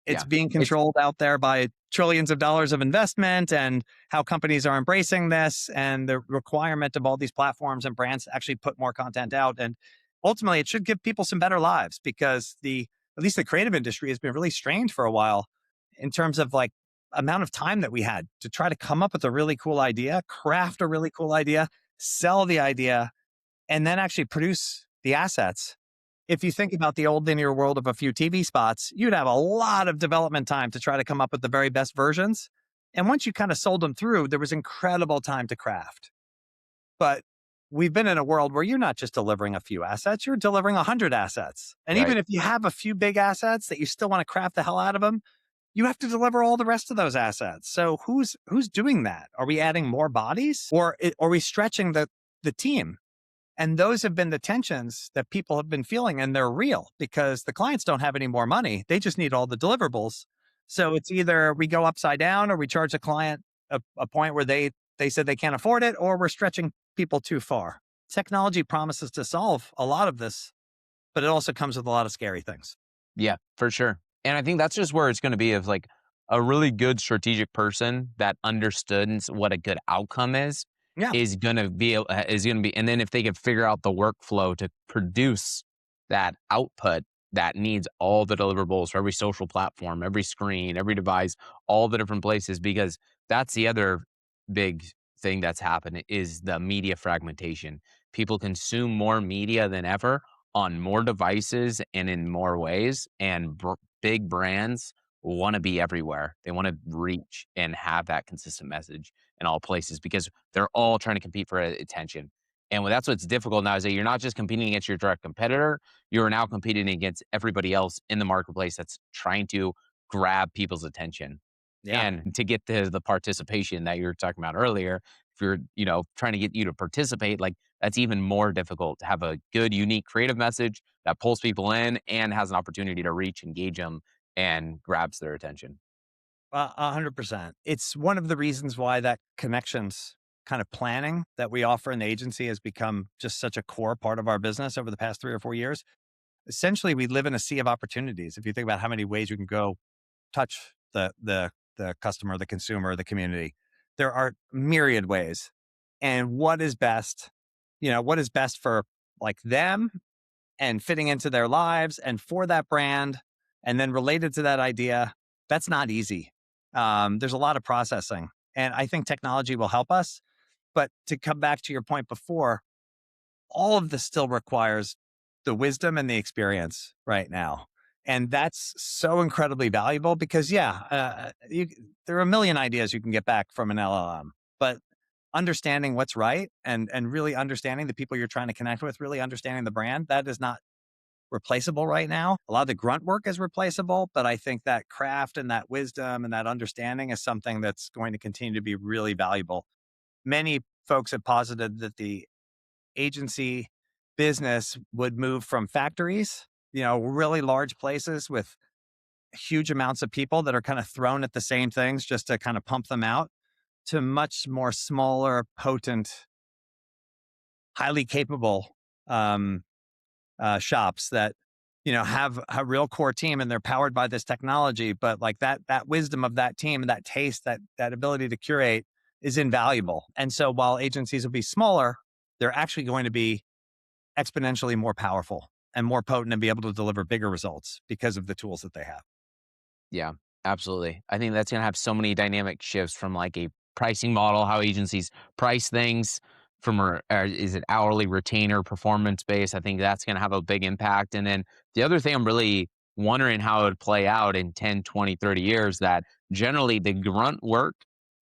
[SPEAKER 2] It's
[SPEAKER 1] Yeah.
[SPEAKER 2] being
[SPEAKER 1] It's
[SPEAKER 2] controlled out there by trillions of dollars of investment and how companies are embracing this and the requirement of all these platforms and brands to actually put more content out. And ultimately, it should give people some better lives because at least the creative industry has been really strained for a while in terms of like amount of time that we had to try to come up with a really cool idea, craft a really cool idea, sell the idea, and then actually produce the assets. If you think about the old linear world of a few TV spots, you'd have a lot of development time to try to come up with the very best versions. And once you kind of sold them through, there was incredible time to craft. But we've been in a world where you're not just delivering a few assets, you're delivering 100 assets. And even
[SPEAKER 1] right.
[SPEAKER 2] if you have a few big assets that you still want to craft the hell out of them, you have to deliver all the rest of those assets. So who's doing that? Are we adding more bodies, or are we stretching the team? And those have been the tensions that people have been feeling, and they're real because the clients don't have any more money. They just need all the deliverables. So it's either we go upside down or we charge a client a point where they said they can't afford it, or we're stretching people too far. Technology promises to solve a lot of this, but it also comes with a lot of scary things.
[SPEAKER 1] Yeah, for sure. And I think that's just where it's going to be of like a really good strategic person that understood what a good outcome
[SPEAKER 2] Yeah.
[SPEAKER 1] is going to be and then if they can figure out the workflow to produce that output that needs all the deliverables for every social platform, every screen, every device, all the different places, because that's the other big thing that's happened is the media fragmentation. People consume more media than ever on more devices and in more ways. And big brands want to be everywhere. They want to reach and have that consistent message in all places because they're all trying to compete for attention. And that's what's difficult now is that you're not just competing against your direct competitor, you're now competing against everybody else in the marketplace that's trying to grab people's attention.
[SPEAKER 2] Yeah.
[SPEAKER 1] And to get the participation that you were talking about earlier, if you're, trying to get you to participate, like that's even more difficult to have a good, unique, creative message that pulls people in and has an opportunity to reach, engage them, and grabs their attention.
[SPEAKER 2] 100%. It's one of the reasons why that connections kind of planning that we offer in the agency has become just such a core part of our business over the past 3 or 4 years. Essentially, we live in a sea of opportunities. If you think about how many ways you can go touch the customer, the consumer, the community, there are myriad ways. And what is best for like them and fitting into their lives and for that brand, and then related to that idea, that's not easy. There's a lot of processing, and I think technology will help us. But to come back to your point before, all of this still requires the wisdom and the experience right now. And that's so incredibly valuable because, yeah, there are a million ideas you can get back from an LLM, but understanding what's right and really understanding the people you're trying to connect with, really understanding the brand, that is not replaceable right now. A lot of the grunt work is replaceable, but I think that craft and that wisdom and that understanding is something that's going to continue to be really valuable. Many folks have posited that the agency business would move from factories, really large places with huge amounts of people that are kind of thrown at the same things just to kind of pump them out, to much more smaller, potent, highly capable um, shops that have a real core team and they're powered by this technology. But like that wisdom of that team and that taste, that ability to curate is invaluable. And so while agencies will be smaller, they're actually going to be exponentially more powerful and more potent and be able to deliver bigger results because of the tools that they have.
[SPEAKER 1] Yeah, absolutely. I think that's gonna have so many dynamic shifts from like a pricing model, how agencies price things from is it hourly retainer performance based? I think that's gonna have a big impact. And then the other thing I'm really wondering how it would play out in 10, 20, 30 years that generally the grunt work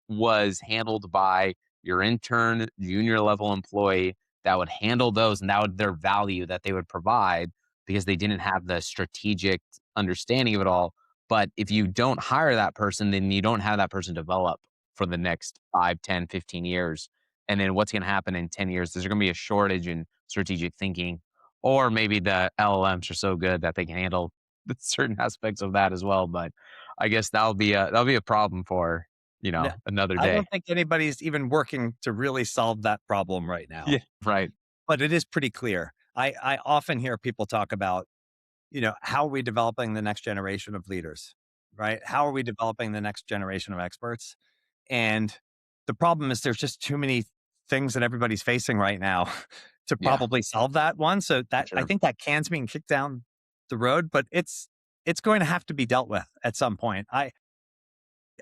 [SPEAKER 1] was handled by your intern, junior level employee that would handle those and that would their value that they would provide because they didn't have the strategic understanding of it all. But if you don't hire that person, then you don't have that person develop for the next 5, 10, 15 years. And then what's going to happen in 10 years? There's going to be a shortage in strategic thinking. Or maybe the LLMs are so good that they can handle certain aspects of that as well. But I guess that'll be a problem for
[SPEAKER 2] No,
[SPEAKER 1] another
[SPEAKER 2] I
[SPEAKER 1] day.
[SPEAKER 2] don't think anybody's even working to really solve that problem right now,
[SPEAKER 1] Yeah, right.
[SPEAKER 2] but it is pretty clear. I often hear people talk about, how are we developing the next generation of leaders, right? How are we developing the next generation of experts? And the problem is there's just too many things that everybody's facing right now to
[SPEAKER 1] Yeah,
[SPEAKER 2] probably solve that one. So
[SPEAKER 1] for
[SPEAKER 2] that I
[SPEAKER 1] sure.
[SPEAKER 2] think that can's being kicked down the road, but it's going to have to be dealt with at some point.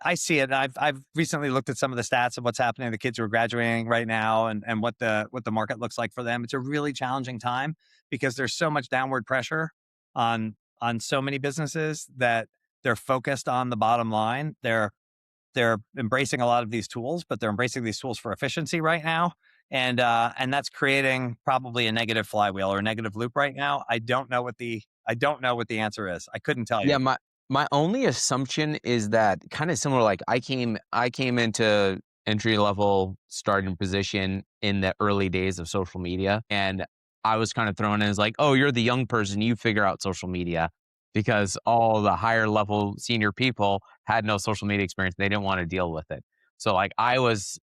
[SPEAKER 2] I see it. I've recently looked at some of the stats of what's happening to the kids who are graduating right now and what the market looks like for them. It's a really challenging time because there's so much downward pressure on so many businesses that they're focused on the bottom line. They're embracing a lot of these tools, but they're embracing these tools for efficiency right now. And that's creating probably a negative flywheel or a negative loop right now. I don't know what the answer is. I couldn't tell
[SPEAKER 1] Yeah,
[SPEAKER 2] you.
[SPEAKER 1] my only assumption is that kind of similar, like I came into entry level starting position in the early days of social media, and I was kind of thrown in as like, "Oh, you're the young person, you figure out social media." Because all the higher level senior people had no social media experience. They didn't want to deal with it. So like I was,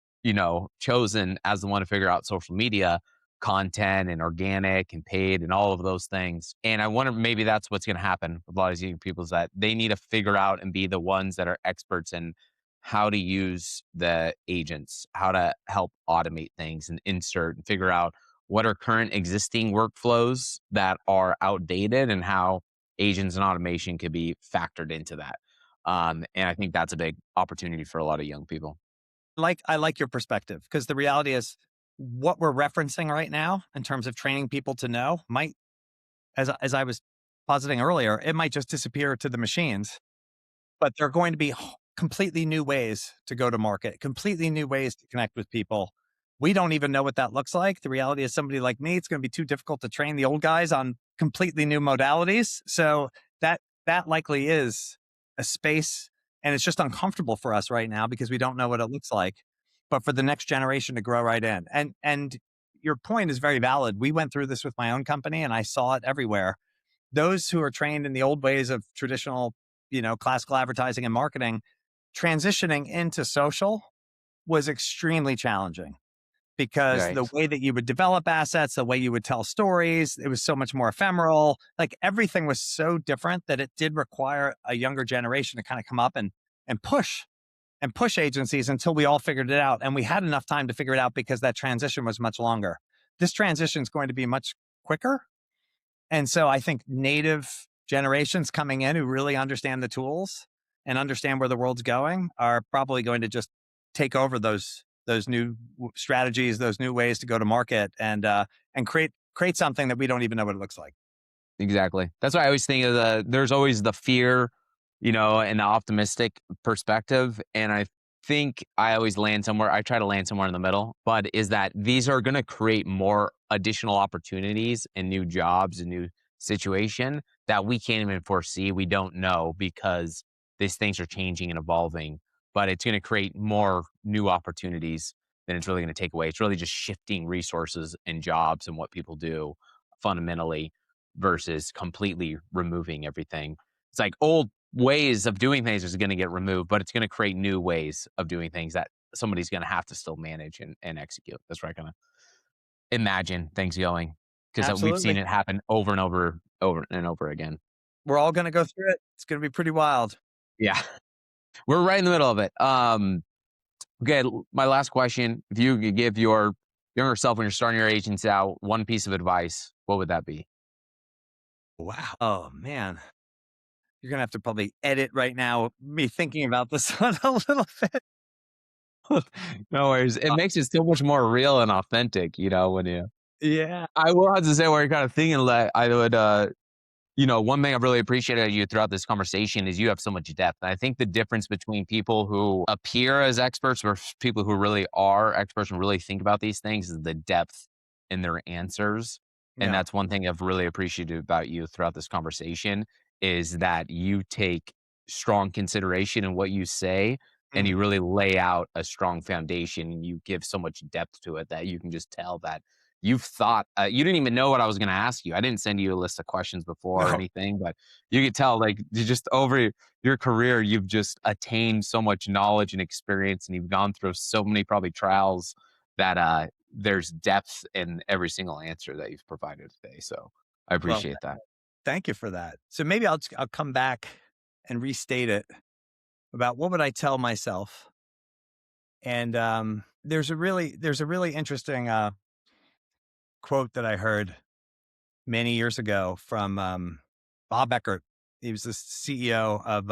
[SPEAKER 1] chosen as the one to figure out social media content and organic and paid and all of those things. And I wonder maybe that's what's going to happen with a lot of these young people is that they need to figure out and be the ones that are experts in how to use the agents, how to help automate things and insert and figure out what are current existing workflows that are outdated and how agents and automation could be factored into that. And I think that's a big opportunity for a lot of young people.
[SPEAKER 2] I like your perspective because the reality is what we're referencing right now in terms of training people to know might, as I was positing earlier, it might just disappear to the machines, but there are going to be completely new ways to go to market, completely new ways to connect with people. We don't even know what that looks like. The reality is somebody like me, it's going to be too difficult to train the old guys on completely new modalities. So that likely is a space and it's just uncomfortable for us right now because we don't know what it looks like. But for the next generation to grow right in. And your point is very valid. We went through this with my own company and I saw it everywhere. Those who are trained in the old ways of traditional, classical advertising and marketing, transitioning into social was extremely challenging because the
[SPEAKER 1] Right.
[SPEAKER 2] way that you would develop assets, the way you would tell stories, it was so much more ephemeral. Like everything was so different that it did require a younger generation to kind of come up and push agencies until we all figured it out. And we had enough time to figure it out because that transition was much longer. This transition is going to be much quicker, and so I think native generations coming in who really understand the tools and understand where the world's going are probably going to just take over those new strategies, those new ways to go to market, and create something that we don't even know what it looks like.
[SPEAKER 1] Exactly. That's why I always think of there's always the fear, and the optimistic perspective. And I think I always land somewhere. I try to land somewhere in the middle, but is that these are going to create more additional opportunities and new jobs and new situation that we can't even foresee. We don't know because these things are changing and evolving, but it's going to create more new opportunities than it's really going to take away. It's really just shifting resources and jobs and what people do fundamentally versus completely removing everything. It's like old ways of doing things is going to get removed, but it's going to create new ways of doing things that somebody's going to have to still manage and execute. That's where I kind of imagine things going because we've seen
[SPEAKER 2] Absolutely.
[SPEAKER 1] it happen over and over and over again.
[SPEAKER 2] We're all going to go through it. It's going to be pretty wild.
[SPEAKER 1] Yeah, we're right in the middle of it. Okay, my last question: if you could give your younger self when you're starting your agents out one piece of advice, what would that be?
[SPEAKER 2] Wow. Oh, man. You're going to have to probably edit right now, me thinking about this one a little bit.
[SPEAKER 1] No worries. It
[SPEAKER 2] Uh,
[SPEAKER 1] makes it so much more real and authentic, when you.
[SPEAKER 2] yeah.
[SPEAKER 1] I will have to say where you're kind of thinking that I would one thing I've really appreciated you throughout this conversation is you have so much depth. I think the difference between people who appear as experts versus people who really are experts and really think about these things is the depth in their answers. And
[SPEAKER 2] Yeah.
[SPEAKER 1] that's one thing I've really appreciated about you throughout this conversation is that you take strong consideration in what you say and you
[SPEAKER 2] Mhm.
[SPEAKER 1] really lay out a strong foundation and you give so much depth to it that you can just tell that you've thought you didn't even know what I was going to ask you. I didn't send you a list of questions before or
[SPEAKER 2] No.
[SPEAKER 1] anything, but you could tell like you just over your career, you've just attained so much knowledge and experience, and you've gone through so many probably trials that there's depth in every single answer that you've provided today. So I
[SPEAKER 2] Well,
[SPEAKER 1] appreciate that.
[SPEAKER 2] thank you for that. So maybe I'll come back and restate it about what would I tell myself. And there's a really interesting quote that I heard many years ago from Bob Eckert. He was the CEO of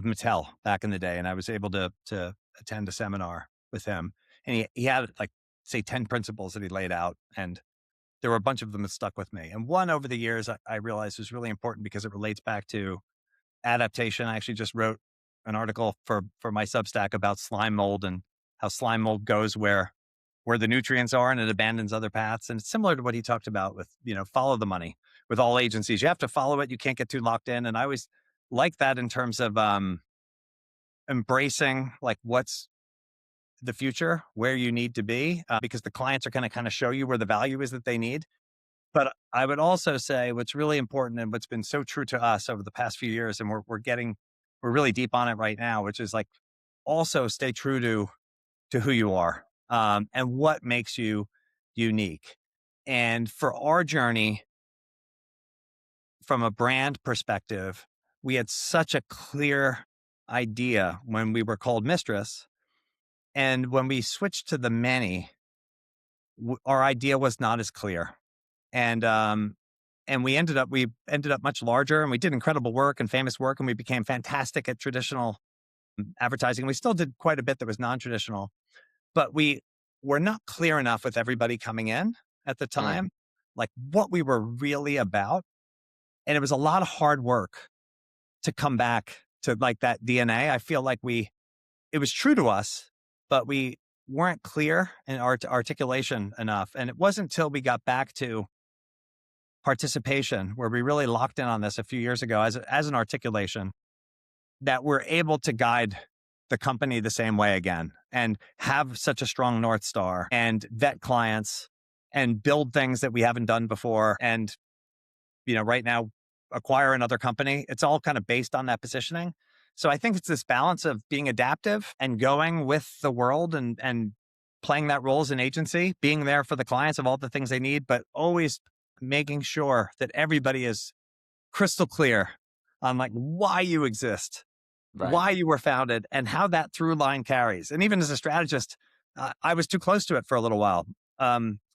[SPEAKER 2] Mattel back in the day, and I was able to attend a seminar with him. And he had like say 10 principles that he laid out, and there were a bunch of them that stuck with me. And one over the years I realized was really important because it relates back to adaptation. I actually just wrote an article for my Substack about slime mold and how slime mold goes where the nutrients are and it abandons other paths. And it's similar to what he talked about with, follow the money with all agencies. You have to follow it. You can't get too locked in. And I always like that in terms of embracing like what's the future, where you need to be, because the clients are going to kind of show you where the value is that they need. But I would also say what's really important and what's been so true to us over the past few years, and we're really deep on it right now, which is like also stay true to who you are, and what makes you unique. And for our journey, from a brand perspective, we had such a clear idea when we were called Mistress. And when we switched to the many, our idea was not as clear. And we ended up much larger, and we did incredible work and famous work, and we became fantastic at traditional advertising. We still did quite a bit that was non-traditional, but we were not clear enough with everybody coming in at the
[SPEAKER 1] Mm,
[SPEAKER 2] time, like what we were really about. And it was a lot of hard work to come back to like that DNA. I feel like it was true to us, but we weren't clear in our articulation enough. And it wasn't until we got back to participation where we really locked in on this a few years ago as an articulation that we're able to guide the company the same way again and have such a strong North Star and vet clients and build things that we haven't done before. And, right now, acquire another company. It's all kind of based on that positioning. So I think it's this balance of being adaptive and going with the world and playing that role as an agency, being there for the clients of all the things they need, but always making sure that everybody is crystal clear on like why you exist,
[SPEAKER 1] right.
[SPEAKER 2] why you were founded, and how that through line carries. And even as a strategist, I was too close to it for a little while.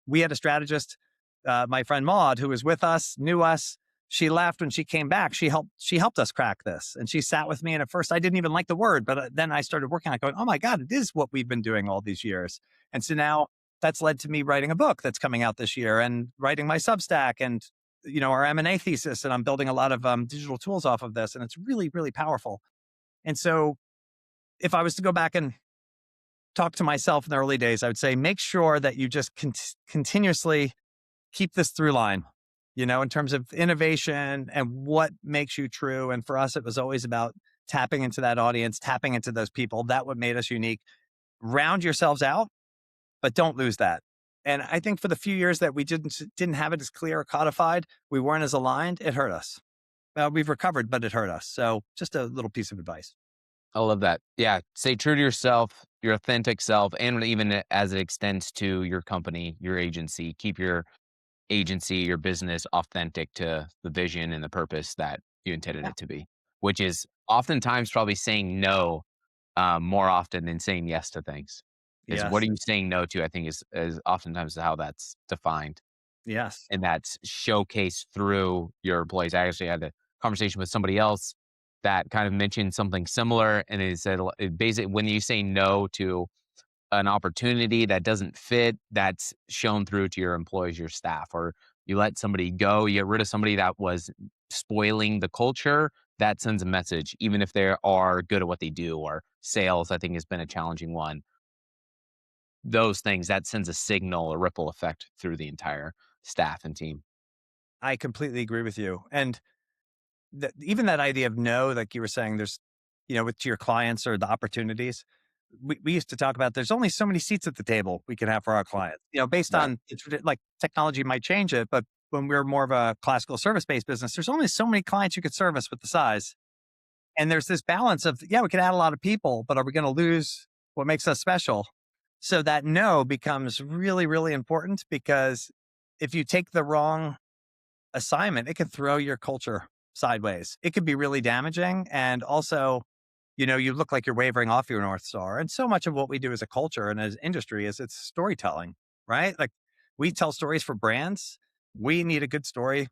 [SPEAKER 2] We had a strategist, my friend Maud, who was with us, knew us. She left. When she came back, she helped us crack this, and she sat with me. And at first, I didn't even like the word, but then I started working on it, going, "Oh my god, it is what we've been doing all these years." And so now that's led to me writing a book that's coming out this year, and writing my Substack, and our M&A thesis. And I'm building a lot of digital tools off of this, and it's really, really powerful. And so if I was to go back and talk to myself in the early days, I would say make sure that you just continuously keep this through line. in terms of innovation and what makes you true. And for us, it was always about tapping into that audience, tapping into those people. That what made us unique. Round yourselves out, but don't lose that. And I think for the few years that we didn't have it as clear or codified, we weren't as aligned, it hurt us. We've recovered, but it hurt us. So just a little piece of advice.
[SPEAKER 1] I love that. Yeah. Stay true to yourself, your authentic self, and even as it extends to your company, your agency. Keep your agency, your business authentic to the vision and the purpose that you intended
[SPEAKER 2] Yeah.
[SPEAKER 1] it to be, which is oftentimes probably saying no more often than saying yes to things. Is what
[SPEAKER 2] Yes.
[SPEAKER 1] are you saying no to? I think is oftentimes how that's defined,
[SPEAKER 2] Yes.
[SPEAKER 1] and that's showcased through your employees. I actually had a conversation with somebody else that kind of mentioned something similar, and it said basically when you say no to an opportunity that doesn't fit, that's shown through to your employees, your staff, or you let somebody go, you get rid of somebody that was spoiling the culture, that sends a message, even if they are good at what they do, or sales, I think has been a challenging one. Those things, that sends a signal, a ripple effect through the entire staff and team.
[SPEAKER 2] I completely agree with you. And even that idea of no, like you were saying, there's, with your clients or the opportunities, we used to talk about there's only so many seats at the table we can have for our clients, based
[SPEAKER 1] Right.
[SPEAKER 2] on like technology might change it. But when we're more of a classical service based business, there's only so many clients you could service with the size. And there's this balance of, yeah, we can add a lot of people, but are we going to lose what makes us special? So that no becomes really, really important because if you take the wrong assignment, it can throw your culture sideways. It could be really damaging. And also, you look like you're wavering off your North Star. And so much of what we do as a culture and as industry is it's storytelling, right? Like we tell stories for brands. We need a good story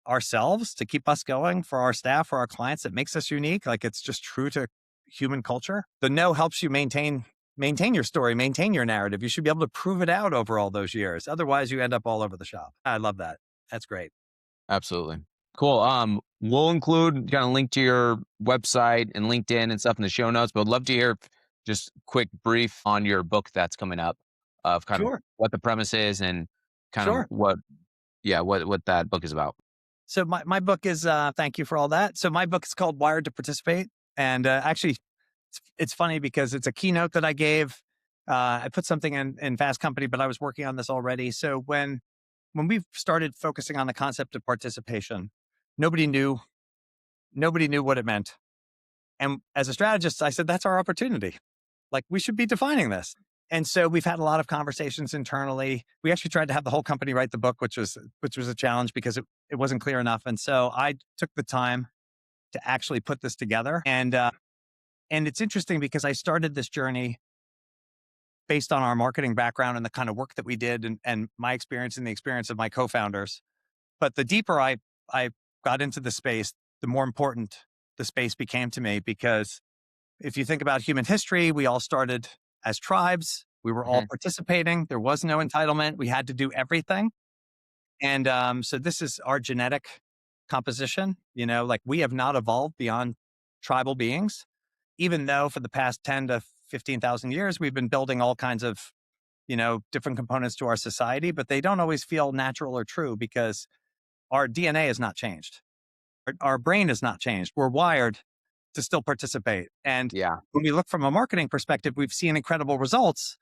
[SPEAKER 2] ourselves to keep us going for our staff, for our clients that makes us unique. Like it's just true to human culture. The no helps you maintain your story, maintain your narrative. You should be able to prove it out over all those years. Otherwise, you end up all over the shop. I love that. That's great.
[SPEAKER 1] Absolutely. Cool. We'll include kind of link to your website and LinkedIn and stuff in the show notes, but I'd love to hear just quick brief on your book that's coming up, of kind of
[SPEAKER 2] Sure.
[SPEAKER 1] what the premise is and kind of
[SPEAKER 2] Sure.
[SPEAKER 1] what that book is about.
[SPEAKER 2] So my book is thank you for all that. So my book is called Wired to Participate, and actually, it's funny because it's a keynote that I gave. I put something in Fast Company, but I was working on this already. So when we started focusing on the concept of participation, nobody knew nobody knew what it meant. And as a strategist, I said that's our opportunity. Like we should be defining this. And so we've had a lot of conversations internally. We actually tried to have the whole company write the book, which was a challenge because it wasn't clear enough. And so I took the time to actually put this together. And it's interesting because I started this journey based on our marketing background and the kind of work that we did and my experience and the experience of my co-founders. But the deeper I got into the space, the more important the space became to me because if you think about human history, we all started as tribes. We were all
[SPEAKER 1] Mhm.
[SPEAKER 2] participating. There was no entitlement. We had to do everything. And so this is our genetic composition. Like we have not evolved beyond tribal beings, even though for the past 10 to 15,000 years, we've been building all kinds of, different components to our society, but they don't always feel natural or true because our DNA has not changed. Our brain has not changed. We're wired to still participate. And
[SPEAKER 1] Yeah.
[SPEAKER 2] when we look from a marketing perspective, we've seen incredible results.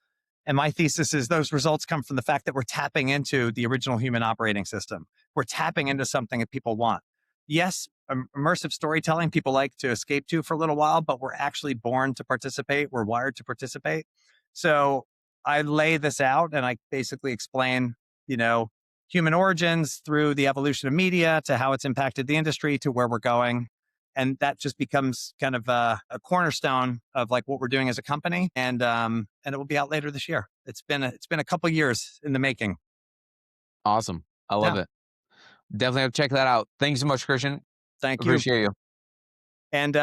[SPEAKER 2] And my thesis is those results come from the fact that we're tapping into the original human operating system. We're tapping into something that people want. Yes, immersive storytelling people like to escape to for a little while, but we're actually born to participate. We're wired to participate. So I lay this out and I basically explain, you know, human origins through the evolution of media to how it's impacted the industry to where we're going. And that just becomes kind of a cornerstone of like what we're doing as a company. And it will be out later this year. It's been a couple years in the making.
[SPEAKER 1] Awesome. I love
[SPEAKER 2] Yeah.
[SPEAKER 1] it. Definitely have to check that out. Thanks so much, Christian.
[SPEAKER 2] Thank you.
[SPEAKER 1] Appreciate you.
[SPEAKER 2] And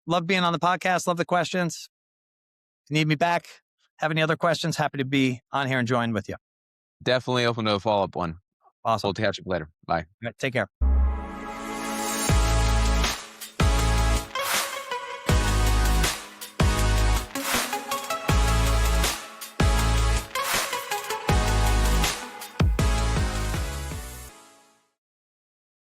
[SPEAKER 2] love being on the podcast. Love the questions. If you need me back, have any other questions, happy to be on here and join with you.
[SPEAKER 1] Definitely open to a follow-up one. We'll
[SPEAKER 2] Awesome.
[SPEAKER 1] catch up later. Bye.
[SPEAKER 2] All right, take care.